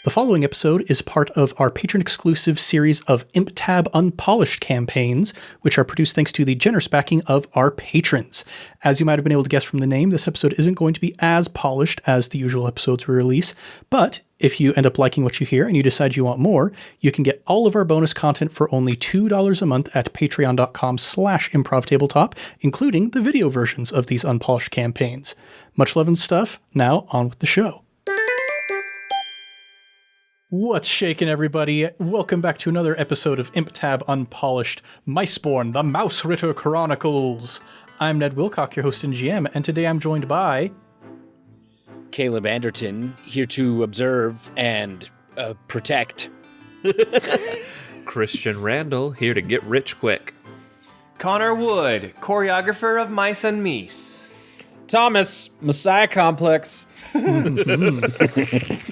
The following episode is part of our patron-exclusive series of Ep.2 Unpolished campaigns, which are produced thanks to the generous backing of our patrons. As you might have been able to guess from the name, this episode isn't going to be as polished as the usual episodes we release, but if you end up liking what you hear and you decide you want more, you can get all of our bonus content for only $2 a month at patreon.com/improvtabletop, including the video versions of these unpolished campaigns. Much love and stuff. Now, on with the show. What's shaking, everybody? Welcome back to another episode of Ep.2 Unpolished, Miceborn, the Mausritter Chronicles. I'm Ned Wilcock, your host and GM, and today I'm joined by... Caleb Anderton, here to observe and protect. Christian Randall, here to get rich quick. Connor Wood, choreographer of Mice and Meese. Thomas, Messiah Complex.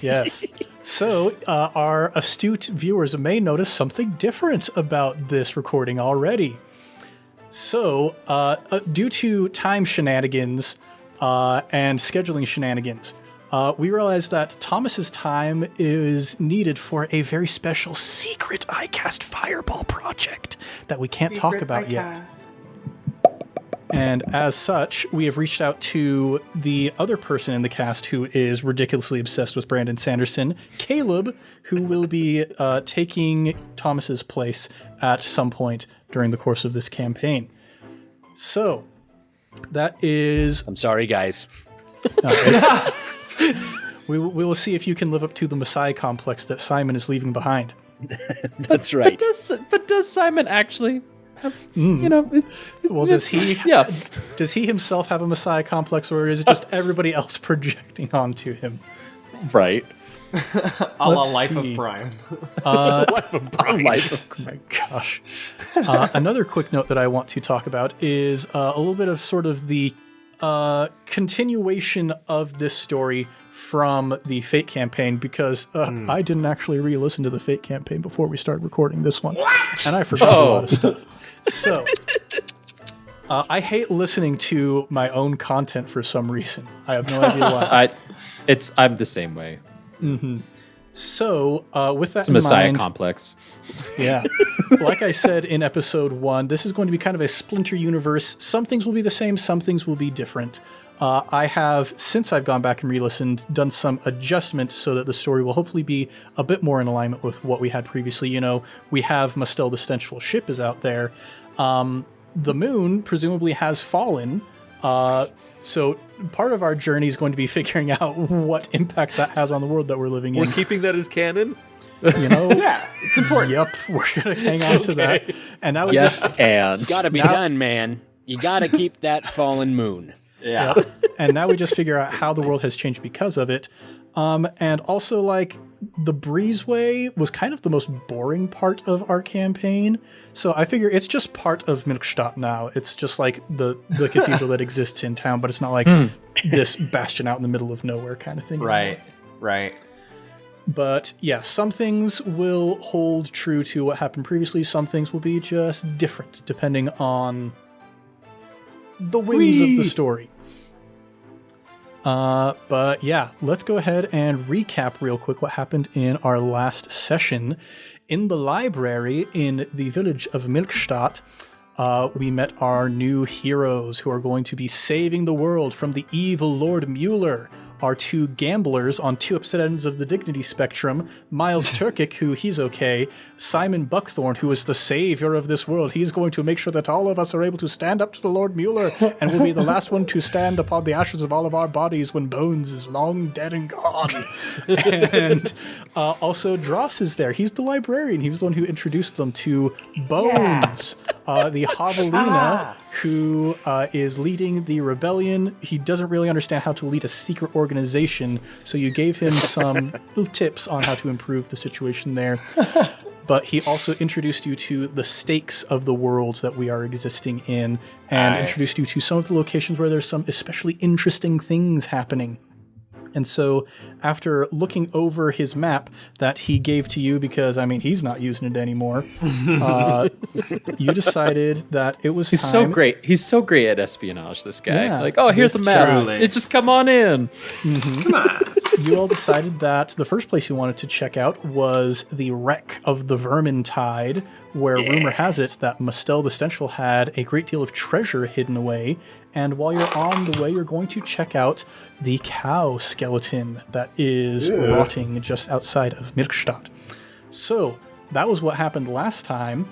Yes. So, our astute viewers may notice something different about this recording already. So, due to time shenanigans and scheduling shenanigans, we realized that Thomas's time is needed for a very special secret iCast Fireball project that we can't talk about yet. And as such, we have reached out to the other person in the cast who is ridiculously obsessed with Brandon Sanderson, Caleb, who will be taking Thomas's place at some point during the course of this campaign. So, that is... I'm sorry, guys. We will see if you can live up to the Messiah complex that Simon is leaving behind. That's right. But does Simon actually... You know, does he? Yeah. Does he himself have a Messiah complex, or is it just everybody else projecting onto him? Right. A la Life of Brian. Life of Brian. Oh my gosh. Another quick note that I want to talk about is a little bit of sort of the continuation of this story from the Fate campaign, because I didn't actually re-listen to the Fate campaign before we started recording this one. What? And I forgot a lot of stuff. So, I hate listening to my own content for some reason. I have no idea why. I'm the same way. Mm-hmm. So, with that it's a in Messiah mind, complex. Yeah. Like I said in episode 1, this is going to be kind of a splinter universe. Some things will be the same, some things will be different. I have, since I've gone back and re-listened, done some adjustment so that the story will hopefully be a bit more in alignment with what we had previously. You know, we have Mustel the Stenchful Ship is out there. The moon presumably has fallen. So part of our journey is going to be figuring out what impact that has on the world that we're living in. We're keeping that as canon? You know? Yeah, it's important. Yep, we're going to hang on to that. And now we and Gotta be done, man. You gotta keep that fallen moon. Yeah. Yep. And now we just figure out how the world has changed because of it. And also, like, the breezeway was kind of the most boring part of our campaign. So I figure it's just part of Milkstadt now. It's just like the cathedral that exists in town, but it's not like this bastion out in the middle of nowhere kind of thing. Right. But yeah, some things will hold true to what happened previously. Some things will be just different depending on the whims of the story. But yeah, let's go ahead and recap real quick what happened in our last session. In the library in the village of Milkstadt, we met our new heroes who are going to be saving the world from the evil Lord Mueller. Our two gamblers on two opposite ends of the dignity spectrum, Myles Turkic, who he's okay, Simon Buckthorn, who is the savior of this world. He's going to make sure that all of us are able to stand up to the Lord Mueller and will be the last one to stand upon the ashes of all of our bodies when Bones is long dead and gone. And also Dross is there. He's the librarian. He was the one who introduced them to Bones, the Javelina, who is leading the rebellion. He doesn't really understand how to lead a secret organization, so you gave him some tips on how to improve the situation there. But he also introduced you to the stakes of the worlds that we are existing in, and introduced you to some of the locations where there's some especially interesting things happening. And so after looking over his map that he gave to you, because, I mean, he's not using it anymore, you decided that it was He's time. so great. He's so great at espionage, this guy. Yeah, like, oh, here's the this map. truly. Just come on in. Come on. You all decided that the first place you wanted to check out was the wreck of the Vermintide, where rumor has it that Mustel the Stenchful had a great deal of treasure hidden away. And while you're on the way, you're going to check out the cow skeleton that is rotting just outside of Milkstadt. So that was what happened last time.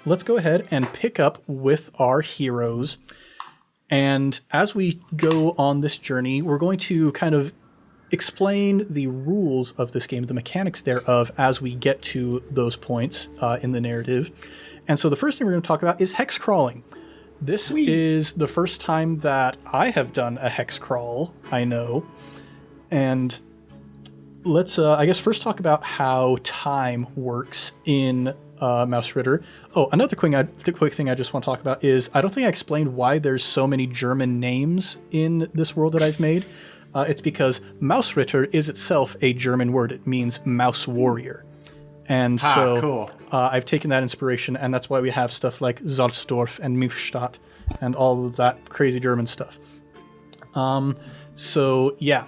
Let's go ahead and pick up with our heroes. And as we go on this journey, we're going to kind of explain the rules of this game, the mechanics thereof, as we get to those points in the narrative. And so the first thing we're going to talk about is hex crawling. This is the first time that I have done a hex crawl, I know. And let's, I guess, first talk about how time works in Mausritter. Oh, another quick thing I just want to talk about is I don't think I explained why there's so many German names in this world that I've made. It's because Mausritter is itself a German word. It means mouse warrior. And cool. I've taken that inspiration, and that's why we have stuff like Salzdorf and Milchstadt and all of that crazy German stuff. So, yeah.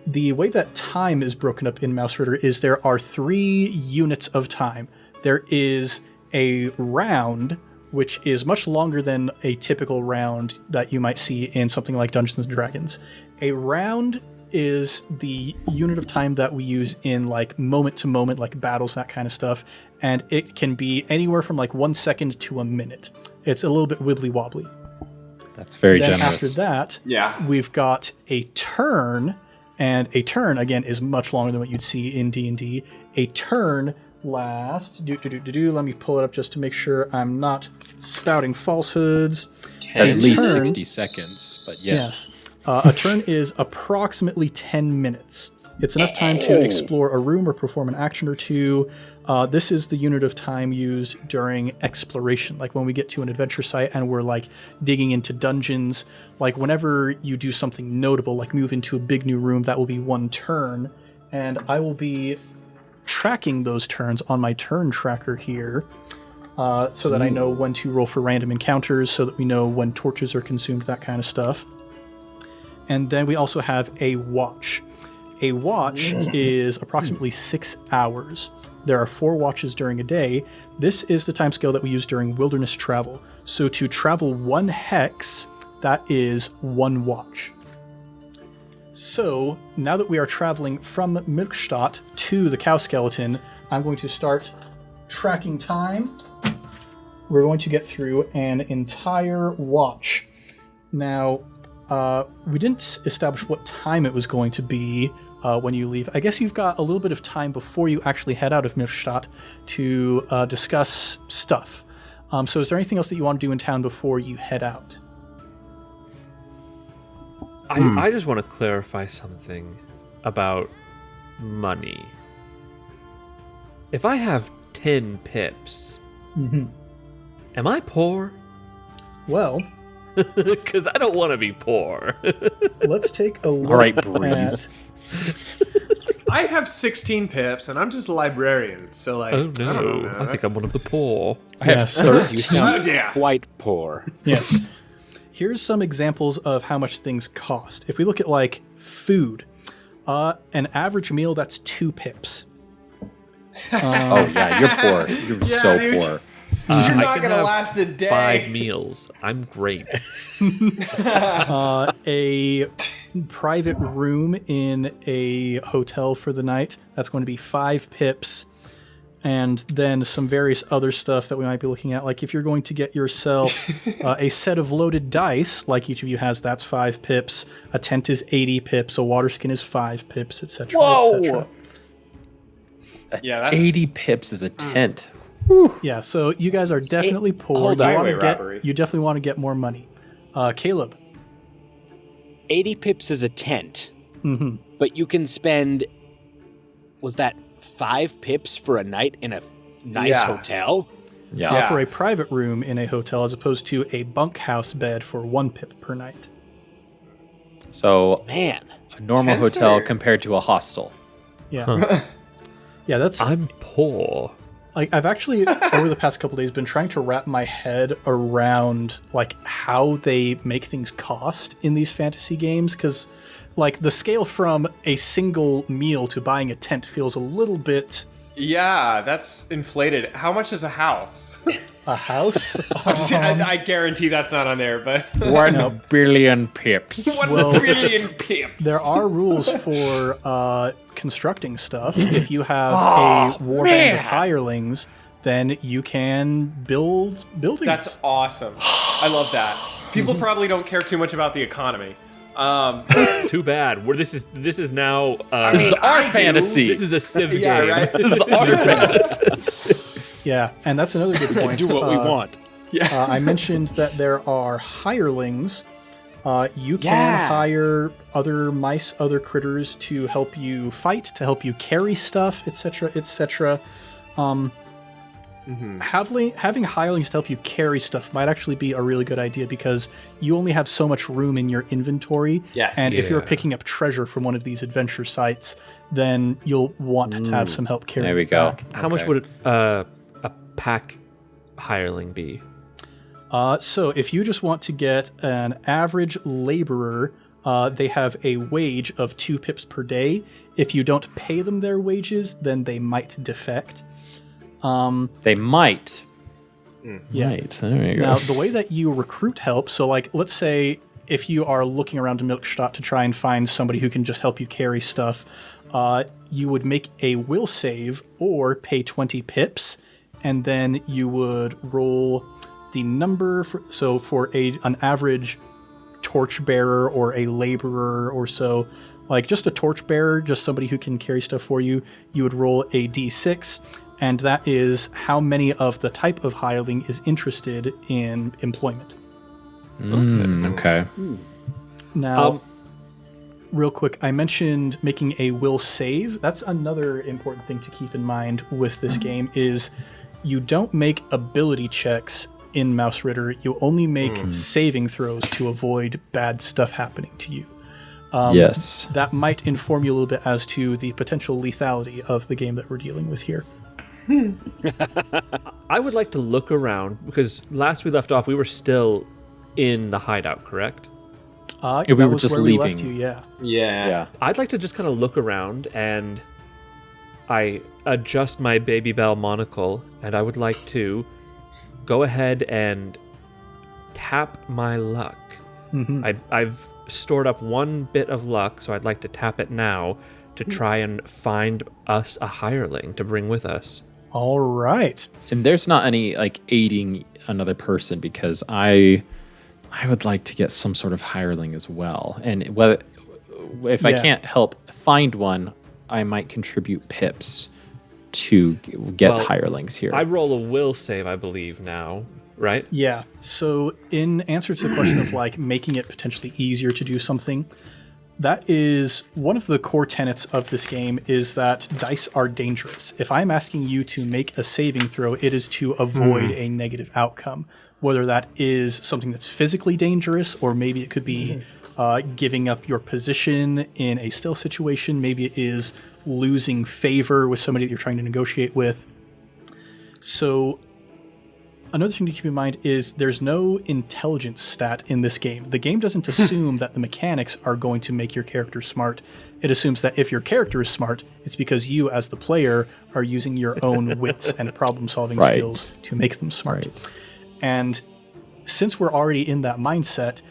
The way that time is broken up in Mausritter is there are 3 units of time. There is a round, which is much longer than a typical round that you might see in something like Dungeons & Dragons. A round is the unit of time that we use in like moment to moment, like battles, that kind of stuff. And it can be anywhere from like 1 second to a minute. It's a little bit wibbly wobbly. That's very Then generous. after that, we've got a turn, and a turn, again, is much longer than what you'd see in D&D. A turn lasts... Let me pull it up just to make sure I'm not spouting falsehoods. At least 60 seconds, but yes. A turn is approximately 10 minutes. It's enough time to explore a room or perform an action or two. This is the unit of time used during exploration, like when we get to an adventure site and we're like digging into dungeons. Like whenever you do something notable, like move into a big new room, that will be 1 turn. And I will be tracking those turns on my turn tracker here, so that I know when to roll for random encounters, so that we know when torches are consumed, that kind of stuff. And then we also have a watch. A watch is approximately 6 hours. There are 4 watches during a day. This is the timescale that we use during wilderness travel. So to travel 1 hex, that is 1 watch. So now that we are traveling from Milkstadt to the cow skeleton, I'm going to start tracking time. We're going to get through an entire watch. Now, we didn't establish what time it was going to be when you leave. I guess you've got a little bit of time before you actually head out of Milchstadt to discuss stuff. So is there anything else that you want to do in town before you head out? I just want to clarify something about money. If I have 10 pips, am I poor? Well... Because I don't want to be poor. Let's take a look. All right, Breeze. I have 16 pips, and I'm just a librarian, so like... Oh I don't know, no, man. I think I'm one of the poor. I have so You sound Oh, yeah. quite poor. yes. Here's some examples of how much things cost. If we look at like food, an average meal, that's 2 pips. Oh, yeah, you're poor. You're Yeah, so dude. poor. You're I not can gonna have last a day. 5 meals. I'm great. A private room in a hotel for the night, that's going to be 5 pips. And then some various other stuff that we might be looking at. Like if you're going to get yourself a set of loaded dice, like each of you has, that's 5 pips. A tent is 80 pips. A water skin is 5 pips, etc. Whoa! Yeah, that's... 80 pips is a tent. Yeah, so you guys are definitely poor. hold You on. wanna Highway robbery. you definitely want to get more money. Caleb. 80 pips is a tent. But you can spend... Was that 5 pips for a night in a nice hotel? Yeah. For a private room in a hotel as opposed to a bunkhouse bed for 1 pip per night. So Man. a normal Tents hotel are- compared to a hostel. Yeah. Yeah, that's I'm poor. like I've actually over the past couple days been trying to wrap my head around like how they make things cost in these fantasy games, because like the scale from a single meal to buying a tent feels a little bit. Yeah, that's inflated. How much is a house? A house? I guarantee that's not on there, but 1 billion pips. 1 Well, billion pips. There are rules for constructing stuff. If you have a warband of hirelings, then you can build buildings. That's awesome. I love that. People probably don't care too much about the economy. Too bad. This is now. This is I our do. fantasy. This is a civ Yeah, game. right? This is our fantasy. Yeah, and that's another good point. Do what we want. I mentioned that there are hirelings. You can Yeah. hire other mice, other critters to help you fight, to help you carry stuff, etc., etc. Having hirelings to help you carry stuff might actually be a really good idea because you only have so much room in your inventory. Yes. And if you're picking up treasure from one of these adventure sites, then you'll want to have some help carrying There we it go. back. How much would a pack hireling be? So if you just want to get an average laborer, they have a wage of 2 pips per day. If you don't pay them their wages, then they might defect. They might. Yeah. Right. There you go. Now, the way that you recruit help, so like, let's say if you are looking around to Milkstadt to try and find somebody who can just help you carry stuff, you would make a will save or pay 20 pips, and then you would roll the number for an average torchbearer or a laborer or so, like just a torchbearer, just somebody who can carry stuff for you, you would roll a d6, and that is how many of the type of hireling is interested in employment. Okay. Now, real quick, I mentioned making a will save. That's another important thing to keep in mind with this game is you don't make ability checks in Mausritter. You only make saving throws to avoid bad stuff happening to you. Yes. That might inform you a little bit as to the potential lethality of the game that we're dealing with here. I would like to look around because last we left off, we were still in the hideout, correct? That we were was just where we left leaving. you, yeah. Yeah. I'd like to just kind of look around, and I adjust my Baby Bell monocle, and I would like to go ahead and tap my luck. I've stored up 1 bit of luck, so I'd like to tap it now to try and find us a hireling to bring with us. All right. And there's not any like aiding another person because I would like to get some sort of hireling as well. And whether if I Yeah. can't help find one, I might contribute pips to get Well, hirelings here. I roll a will save, I believe, now, right? Yeah. So in answer to the question of like making it potentially easier to do something, that is one of the core tenets of this game is that dice are dangerous. If I'm asking you to make a saving throw, it is to avoid a negative outcome, whether that is something that's physically dangerous or maybe it could be giving up your position in a stealth situation. Maybe it is losing favor with somebody that you're trying to negotiate with. So another thing to keep in mind is there's no intelligence stat in this game. The game doesn't assume that the mechanics are going to make your character smart. It assumes that if your character is smart, it's because you, as the player, are using your own wits and problem-solving Right. skills to make them smart. And since we're already in that mindset,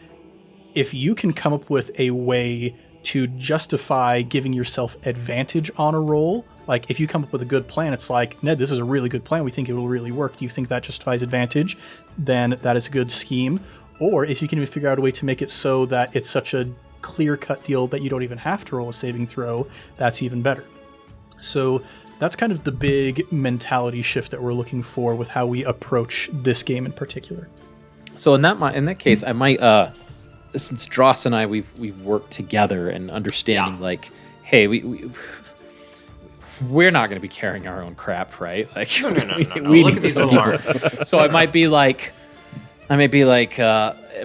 if you can come up with a way to justify giving yourself advantage on a roll, like if you come up with a good plan, it's like, Ned, this is a really good plan. We think it will really work. Do you think that justifies advantage? Then that is a good scheme. Or if you can even figure out a way to make it so that it's such a clear-cut deal that you don't even have to roll a saving throw, that's even better. So that's kind of the big mentality shift that we're looking for with how we approach this game in particular. So in that case, I might since Dross and I we've worked together and understanding like, hey, we're not going to be carrying our own crap, right? Like, No. we Look need at these some little people. So I might be like,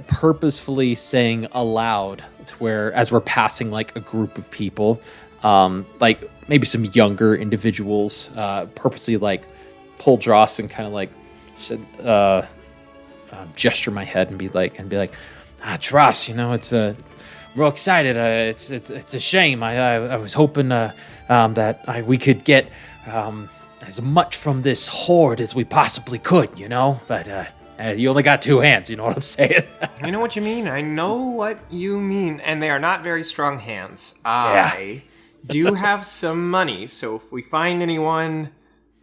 purposefully saying aloud to where, as we're passing like a group of people, like maybe some younger individuals, purposely like pull Dross and kind of like gesture my head and be like, Dross, it's real excited. It's a shame. I was hoping that we could get as much from this horde as we possibly could, but you only got 2 hands, you know what I'm saying? I know what you mean. I know what you mean. And they are not very strong hands. Yeah. I do have some money, so if we find anyone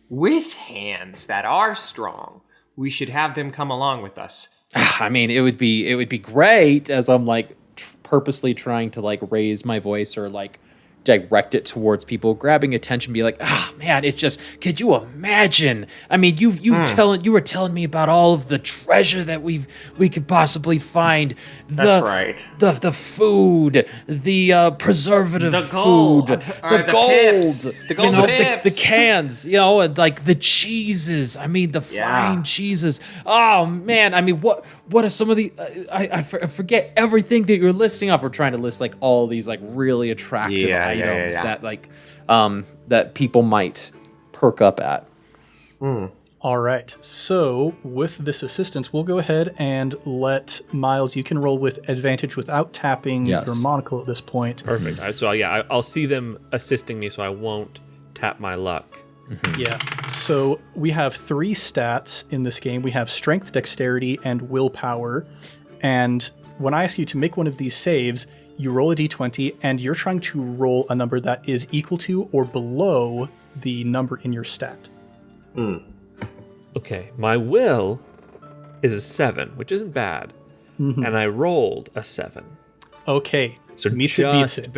with hands that are strong, we should have them come along with us. I mean, it would be great, as I'm like purposely trying to like raise my voice or like direct it towards people, grabbing attention, be like, man, it's just, could you imagine? I mean, you were telling me about all of the treasure that we could possibly find. That's right. The food, the preservative the gold, food, the gold, pips, the gold pips. the cans, and like the cheeses. I mean, the fine cheeses. Oh man, I mean, what are some of the? I forget everything that you're listing off. We're trying to list like all these like really attractive items that like that people might perk up at. All right. So with this assistance, we'll go ahead and let Miles. You can roll with advantage without tapping your monocle at this point. Perfect. So I'll see them assisting me, so I won't tap my luck. Mm-hmm. Yeah. So we have 3 stats in this game. We have strength, dexterity, and willpower. And when I ask you to make one of these saves, you roll a d20, and you're trying to roll a number that is equal to or below the number in your stat. Okay, my will is a 7, which isn't bad. And I rolled a 7. Okay. So meets it, beats it.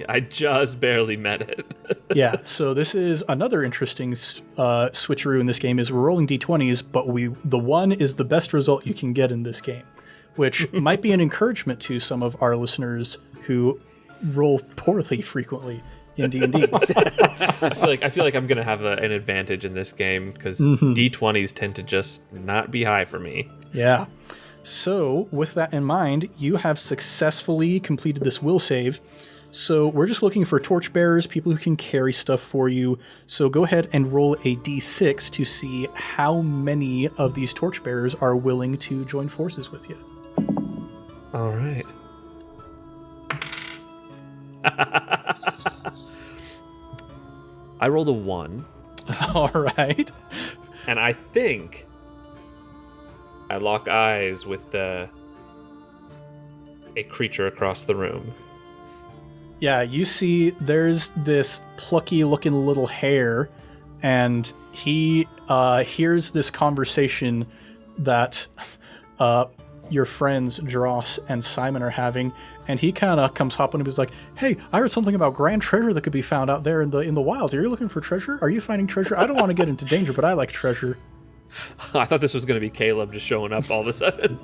I just barely met it. Yeah, so this is another interesting switcheroo in this game is we're rolling d20s, but the 1 is the best result you can get in this game, which might be an encouragement to some of our listeners who roll poorly frequently in D&D. I feel like I'm gonna have an advantage in this game because D20s tend to just not be high for me. Yeah. So with that in mind, you have successfully completed this will save. So we're just looking for torchbearers, people who can carry stuff for you. So go ahead and roll a d6 to see how many of these torchbearers are willing to join forces with you. All right. I rolled a 1. All right. And I think I lock eyes with a creature across the room. Yeah, you see there's this plucky looking little hare, and he hears this conversation that your friends Dross and Simon are having, and he kind of comes hopping and he's like, "Hey, I heard something about grand treasure that could be found out there in the wilds. Are you looking for treasure? Are you finding treasure? I don't want to get into danger, but I like treasure." I thought this was going to be Caleb just showing up all of a sudden.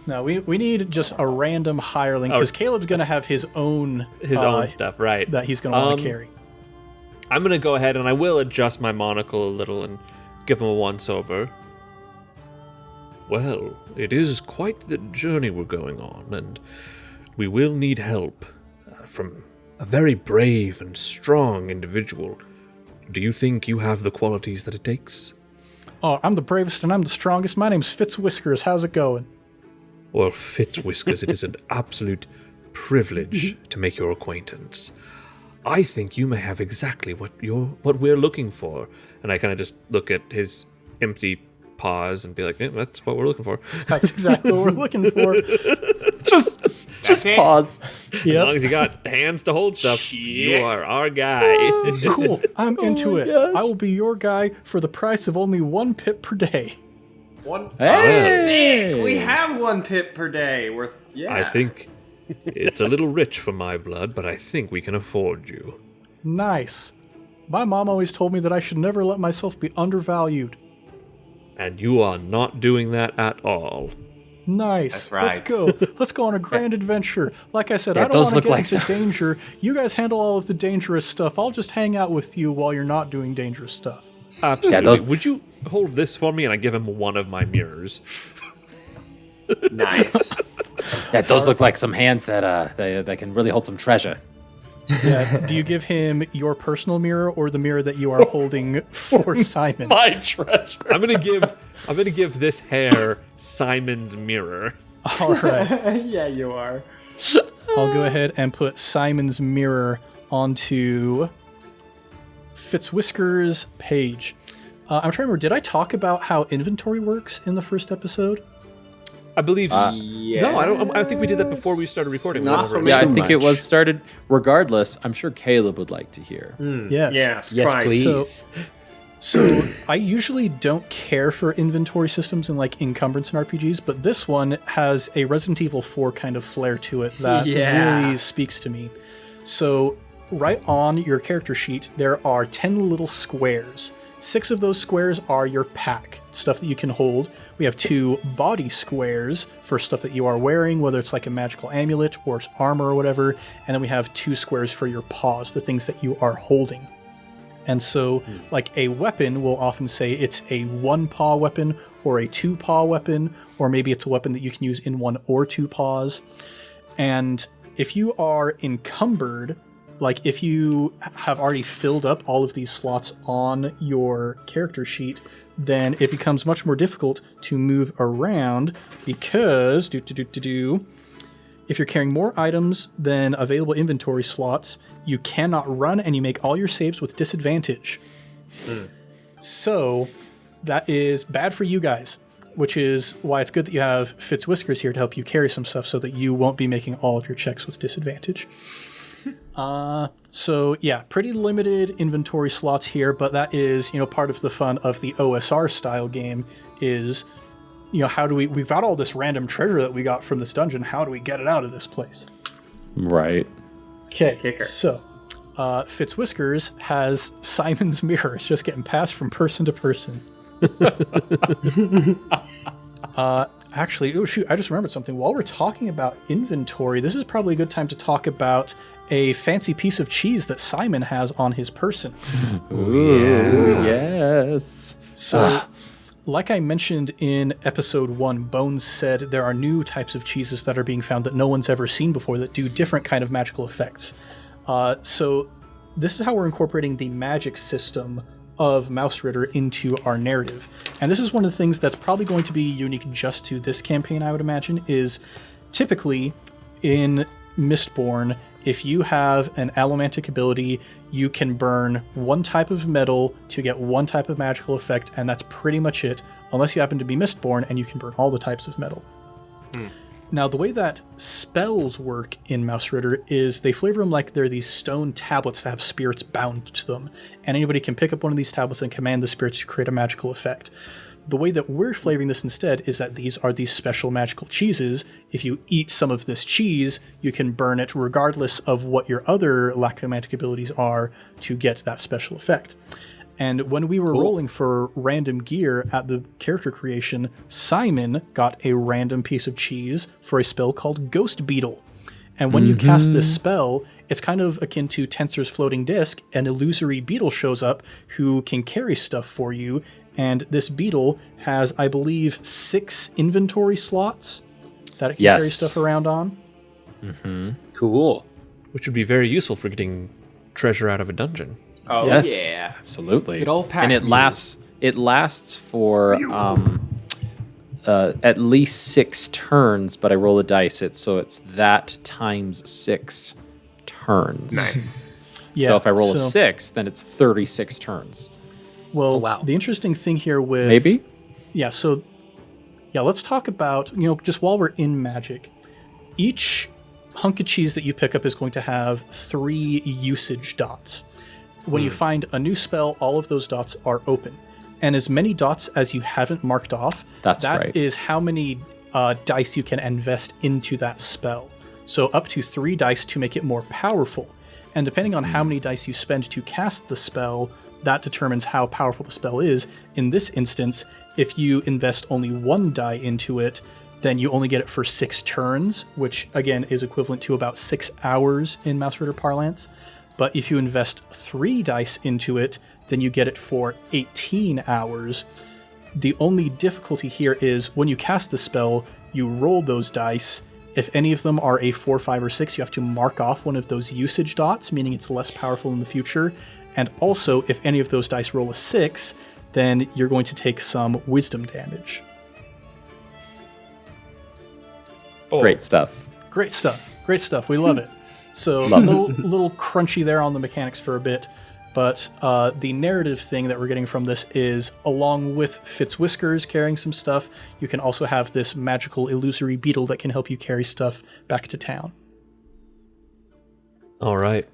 No, we need just a random hireling because Caleb's going to have his own stuff, right? That he's going to want to carry. I'm going to go ahead and I will adjust my monocle a little and give him a once-over. Well, it is quite the journey we're going on, and we will need help from a very brave and strong individual. Do you think you have the qualities that it takes? Oh, I'm the bravest and I'm the strongest. My name's Fitzwhiskers. How's it going? Well, Fitzwhiskers, it is an absolute privilege to make your acquaintance. I think you may have exactly what we're looking for. And I kind of just look at his empty paws and be like, that's what we're looking for. That's exactly what we're looking for. Just pause. As long as you got hands to hold stuff, you are our guy. Cool. I'm into it. Gosh. I will be your guy for the price of only 1 pip per day. Sick! We have 1 pip per day. I think it's a little rich for my blood, but I think we can afford you. Nice. My mom always told me that I should never let myself be undervalued. And you are not doing that at all. Nice. That's right. Let's go. Let's go on a grand adventure. Like I said, I don't those want to look get like into danger. You guys handle all of the dangerous stuff. I'll just hang out with you while you're not doing dangerous stuff. Absolutely. those- Would you hold this for me? And I give him one of my mirrors. Nice. Yeah, those look like some hands that that can really hold some treasure. Yeah. Do you give him your personal mirror or the mirror that you are holding for Simon? My treasure. I'm gonna give this hair Simon's mirror. All right. Yeah, you are. I'll go ahead and put Simon's mirror onto Fitzwhisker's page. I'm trying to remember, did I talk about how inventory works in the first episode? I believe. Yeah. No, I don't. I think we did that before we started recording. Not whatever so it much. Yeah, I was. think it was started. Regardless, I'm sure Caleb would like to hear. Yes. Yeah. Yes, Christ. please. So I usually don't care for inventory systems and like encumbrance in RPGs, but this one has a Resident Evil 4 kind of flair to it that Yeah. really speaks to me. So right on your character sheet, there are 10 little squares. 6 of those squares are your pack, stuff that you can hold. We have 2 body squares for stuff that you are wearing, whether it's like a magical amulet or armor or whatever. And then we have 2 squares for your paws, the things that you are holding. And so, like, a weapon will often say it's a 1-paw weapon or a 2-paw weapon, or maybe it's a weapon that you can use in 1 or 2 paws. And if you are encumbered, like if you have already filled up all of these slots on your character sheet, then it becomes much more difficult to move around because if you're carrying more items than available inventory slots, you cannot run and you make all your saves with disadvantage. So that is bad for you guys, which is why it's good that you have Fitzwhiskers here to help you carry some stuff so that you won't be making all of your checks with disadvantage. So yeah, pretty limited inventory slots here, but that is, part of the fun of the OSR style game is, how do we've got all this random treasure that we got from this dungeon. How do we get it out of this place? Right. Okay, Kicker. so Fitzwhiskers has Simon's mirror. It's just getting passed from person to person. Actually, oh shoot, I just remembered something. While we're talking about inventory, this is probably a good time to talk about a fancy piece of cheese that Simon has on his person. Ooh, yes. So, like I mentioned in episode 1, Bones said there are new types of cheeses that are being found that no one's ever seen before that do different kind of magical effects. So this is how we're incorporating the magic system of Mausritter into our narrative. And this is one of the things that's probably going to be unique just to this campaign, I would imagine, is typically in Miceborn, if you have an allomantic ability, you can burn one type of metal to get one type of magical effect, and that's pretty much it, unless you happen to be Miceborn and you can burn all the types of metal. Now, the way that spells work in Mausritter is they flavor them like they're these stone tablets that have spirits bound to them, and anybody can pick up one of these tablets and command the spirits to create a magical effect. The way that we're flavoring this instead is that these are these special magical cheeses. If you eat some of this cheese, you can burn it regardless of what your other lacomantic abilities are to get that special effect. And when we were rolling for random gear at the character creation, Simon got a random piece of cheese for a spell called Ghost Beetle. And when you cast this spell, it's kind of akin to Tensor's floating disc. An illusory beetle shows up who can carry stuff for you. And this beetle has, I believe, 6 inventory slots that it can carry stuff around on. Cool. Which would be very useful for getting treasure out of a dungeon. Oh, Yes, yeah. absolutely. Good old pack and it mules. lasts for at least 6 turns, but I roll a dice. It's that times 6 turns. Nice. Yeah, So if I roll a 6, then it's 36 turns. Well, wow. the interesting thing here with... Maybe? Yeah, so... Yeah, let's talk about, just while we're in Magic, each hunk of cheese that you pick up is going to have 3 usage dots. When you find a new spell, all of those dots are open. And as many dots as you haven't marked off, That's that right. is how many dice you can invest into that spell. So up to 3 dice to make it more powerful. And depending on how many dice you spend to cast the spell, that determines how powerful the spell is. In this instance, if you invest only 1 die into it, then you only get it for 6 turns, which again is equivalent to about 6 hours in Mausritter parlance. But if you invest 3 dice into it, then you get it for 18 hours. The only difficulty here is when you cast the spell, you roll those dice. If any of them are a 4, 5, or 6, you have to mark off one of those usage dots, meaning it's less powerful in the future. And also, if any of those dice roll a 6, then you're going to take some wisdom damage. Great stuff. Great stuff. Great stuff. We love it. So a little crunchy there on the mechanics for a bit, but the narrative thing that we're getting from this is, along with Fitzwhiskers carrying some stuff, you can also have this magical illusory beetle that can help you carry stuff back to town. All right.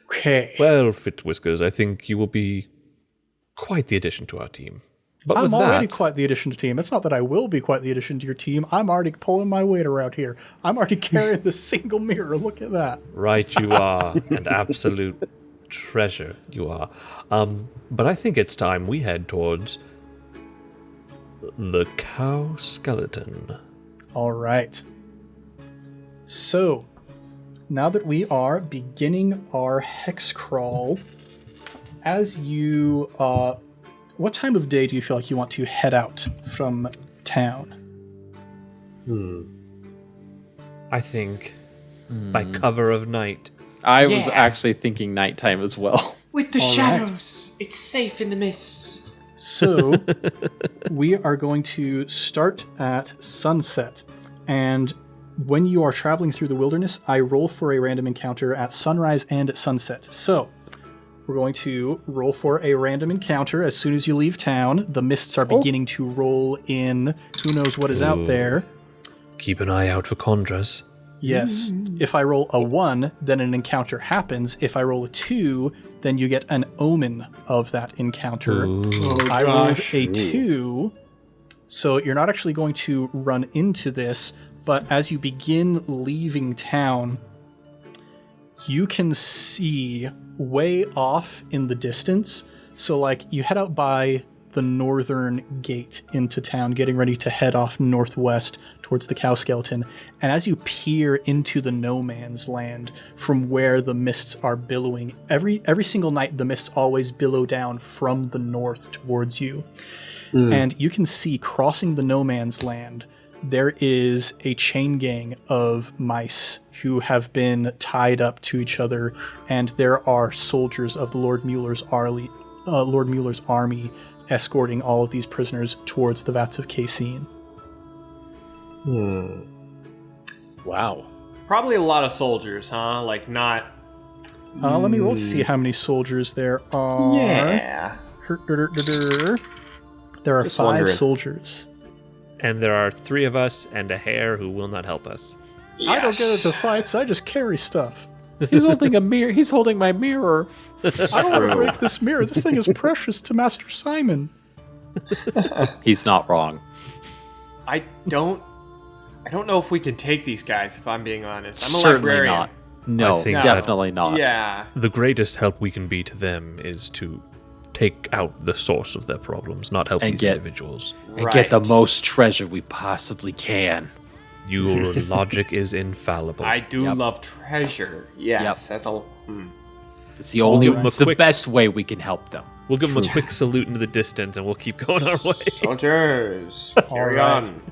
Okay. Well, Fitzwhiskers, I think you will be quite the addition to our team. But I'm with already that, quite the addition to team. It's not that I will be quite the addition to your team. I'm already pulling my weight around here. I'm already carrying the single mirror. Look at that. right you are, an absolute treasure you are. But I think it's time we head towards the cow skeleton. All right. So, now that we are beginning our hex crawl, as you... what time of day do you feel like you want to head out from town? I think by cover of night. I was actually thinking nighttime as well. With the All shadows. It's safe in the mists. So, we are going to start at sunset. And when you are traveling through the wilderness, I roll for a random encounter at sunrise and at sunset. So, we're going to roll for a random encounter as soon as you leave town. The mists are beginning to roll in. Who knows what is out there? Keep an eye out for Chondras. Yes. If I roll a 1, then an encounter happens. If I roll a 2, then you get an omen of that encounter. I rolled a 2, so you're not actually going to run into this, but as you begin leaving town, you can see way off in the distance. So, like, you head out by the northern gate into town, getting ready to head off northwest towards the cow skeleton. And as you peer into the no man's land from where the mists are billowing, every single night the mists always billow down from the north towards you. And you can see crossing the no man's land, there is a chain gang of mice who have been tied up to each other, and there are soldiers of the Lord Mueller's army escorting all of these prisoners towards the vats of casein. Wow. Probably a lot of soldiers, huh? Like, not... Let me roll to see how many soldiers there are. Yeah. There are Just 5 wondering. soldiers. And there are 3 of us and a hare who will not help us. I don't get into fights, I just carry stuff. He's holding a mirror. He's holding my mirror. I don't want to break this mirror. This thing is precious to Master Simon. He's not wrong. I don't know if we can take these guys, if I'm being honest. I'm a Certainly librarian. not. No, I think definitely not. Yeah. The greatest help we can be to them is to take out the source of their problems, not help And these get- individuals. And get the most treasure we possibly can. Your logic is infallible. I do Yep. love treasure. Yes. As a... It's the only. give 'em a It's the quick- best way we can help them. We'll give them a quick salute into the distance and we'll keep going our way. Soldiers. Carry right. on.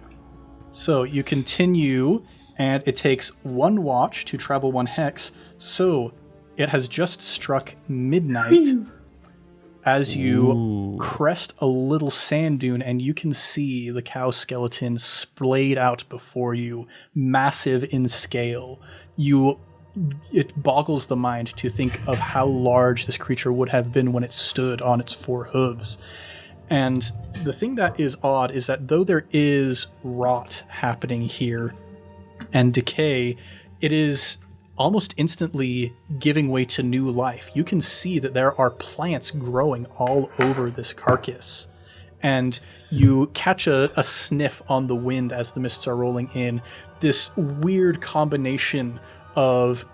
So you continue, and it takes 1 watch to travel 1 hex. So it has just struck midnight as you crest a little sand dune, and you can see the cow skeleton splayed out before you, massive in scale. It boggles the mind to think of how large this creature would have been when it stood on its 4 hooves. And the thing that is odd is that though there is rot happening here and decay, it is almost instantly giving way to new life. You can see that there are plants growing all over this carcass. And you catch a sniff on the wind as the mists are rolling in. This weird combination of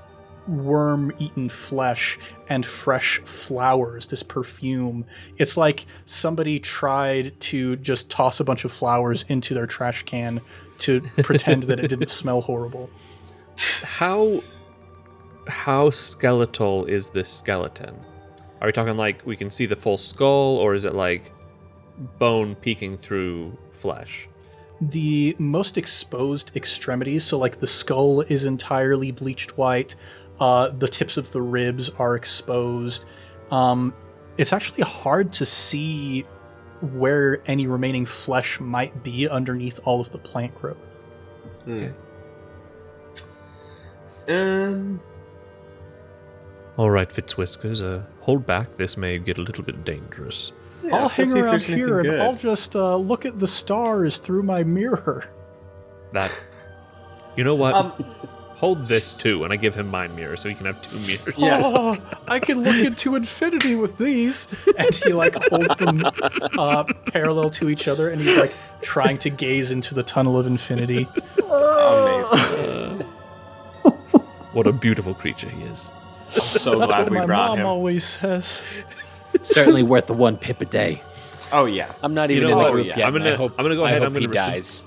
worm-eaten flesh and fresh flowers, this perfume. It's like somebody tried to just toss a bunch of flowers into their trash can to pretend that it didn't smell horrible. how skeletal is this skeleton? Are we talking like we can see the full skull, or is it like bone peeking through flesh? The most exposed extremities, so like the skull is entirely bleached white, the tips of the ribs are exposed. It's actually hard to see where any remaining flesh might be underneath all of the plant growth. Okay. All right, Fitzwhiskers, hold back. This may get a little bit dangerous. Yeah, I'll hang see if around there's here anything and good. I'll just look at the stars through my mirror. That, you know what? Hold this too, and I give him my mirror so he can have 2 mirrors. Yes. Oh, I can look into infinity with these. And he like holds them parallel to each other, and he's like trying to gaze into the tunnel of infinity. Amazing. What a beautiful creature he is. I'm so That's glad what we my brought mom him. always says. Certainly worth the 1 pip a day. Oh yeah. I'm not You even know in the what? group Yeah. yet. I'm gonna go ahead. I I'm hope he gonna dies.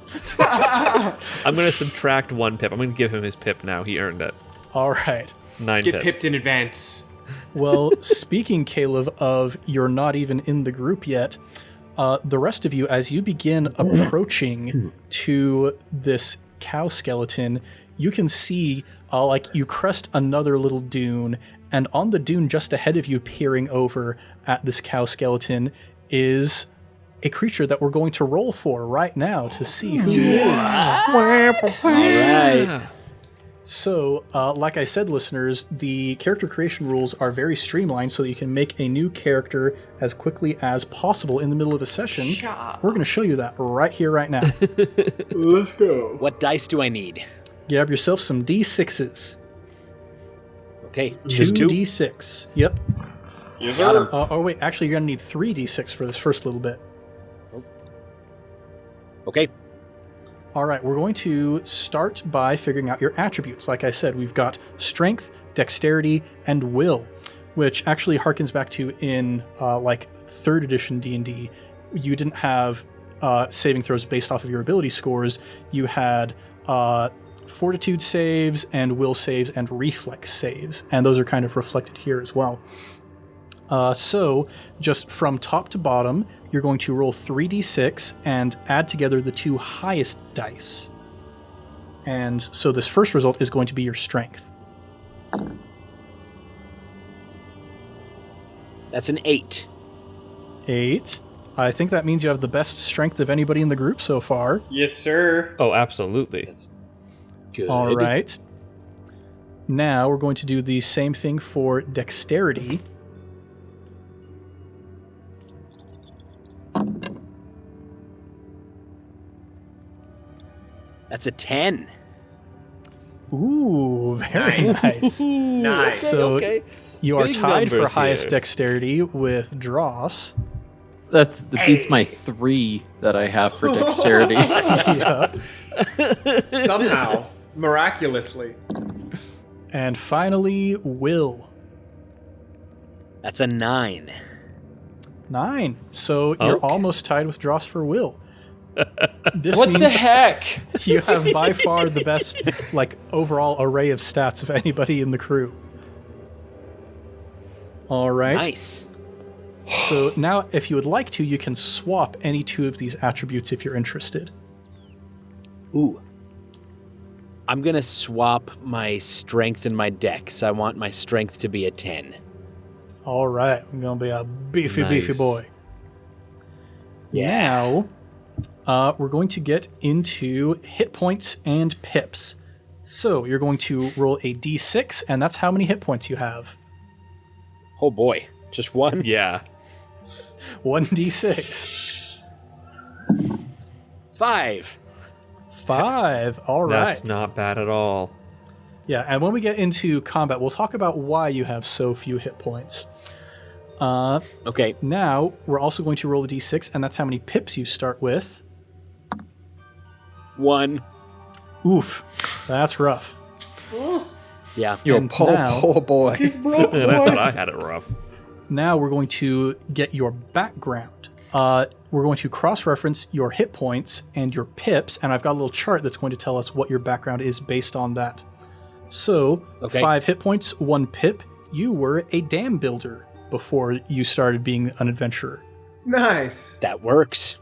I'm gonna subtract 1 pip. I'm gonna give him his pip now. He earned it. All right. 9 Get pips. pipped in advance. Well, speaking, Caleb, of you're not even in the group yet, the rest of you, as you begin approaching to this cow skeleton, you can see like you crest another little dune, and on the dune just ahead of you, peering over at this cow skeleton, is a creature that we're going to roll for right now to see who he is. All right. So, like I said, listeners, the character creation rules are very streamlined so that you can make a new character as quickly as possible in the middle of a session. We're going to show you that right here, right now. Let's go. What dice do I need? Grab yourself some D6s. Okay, Two just 2. D6. Yep. Yes, sir. Oh, wait, actually, you're going to need 3 D6 for this first little bit. Okay. All right, we're going to start by figuring out your attributes. Like I said, we've got strength, dexterity, and will, which actually harkens back to in like 3rd edition D&D. You didn't have saving throws based off of your ability scores. You had fortitude saves and will saves and reflex saves, and those are kind of reflected here as well. So just from top to bottom, you're going to roll 3d6 and add together the 2 highest dice. And so this first result is going to be your strength. That's an 8. 8. I think that means you have the best strength of anybody in the group so far. Yes, sir. Oh, absolutely. That's good. All right. Now we're going to do the same thing for dexterity. That's a 10. Ooh, very nice. Nice. So you are Big tied for numbers highest here. dexterity with Dross. That beats my 3 that I have for dexterity. Yeah. Somehow, miraculously. And finally, will. That's a 9. 9. So you're Okay. almost tied with Dross for will. This What means the heck? you have by far the best like overall array of stats of anybody in the crew. All right. Nice. So now, if you would like to, you can swap any 2 of these attributes if you're interested. Ooh. I'm going to swap my strength and my dex. I want my strength to be a 10. All right. I'm going to be a beefy Nice. boy. Now, we're going to get into hit points and pips. So you're going to roll a d6, and that's how many hit points you have. Oh boy. Just 1? Yeah. 1d6. 5. 5. All right. That's not bad at all. Yeah, and when we get into combat, we'll talk about why you have so few hit points. Okay. Now, we're also going to roll a d6, and that's how many pips you start with. 1. Oof. That's rough. Yeah. You're a And poor now- boy. And I thought I had it rough. Now we're going to get your background. We're going to cross-reference your hit points and your pips, and I've got a little chart that's going to tell us what your background is based on that. So, Okay. 5 hit points, 1 pip. You were a dam builder before you started being an adventurer. Nice. That works.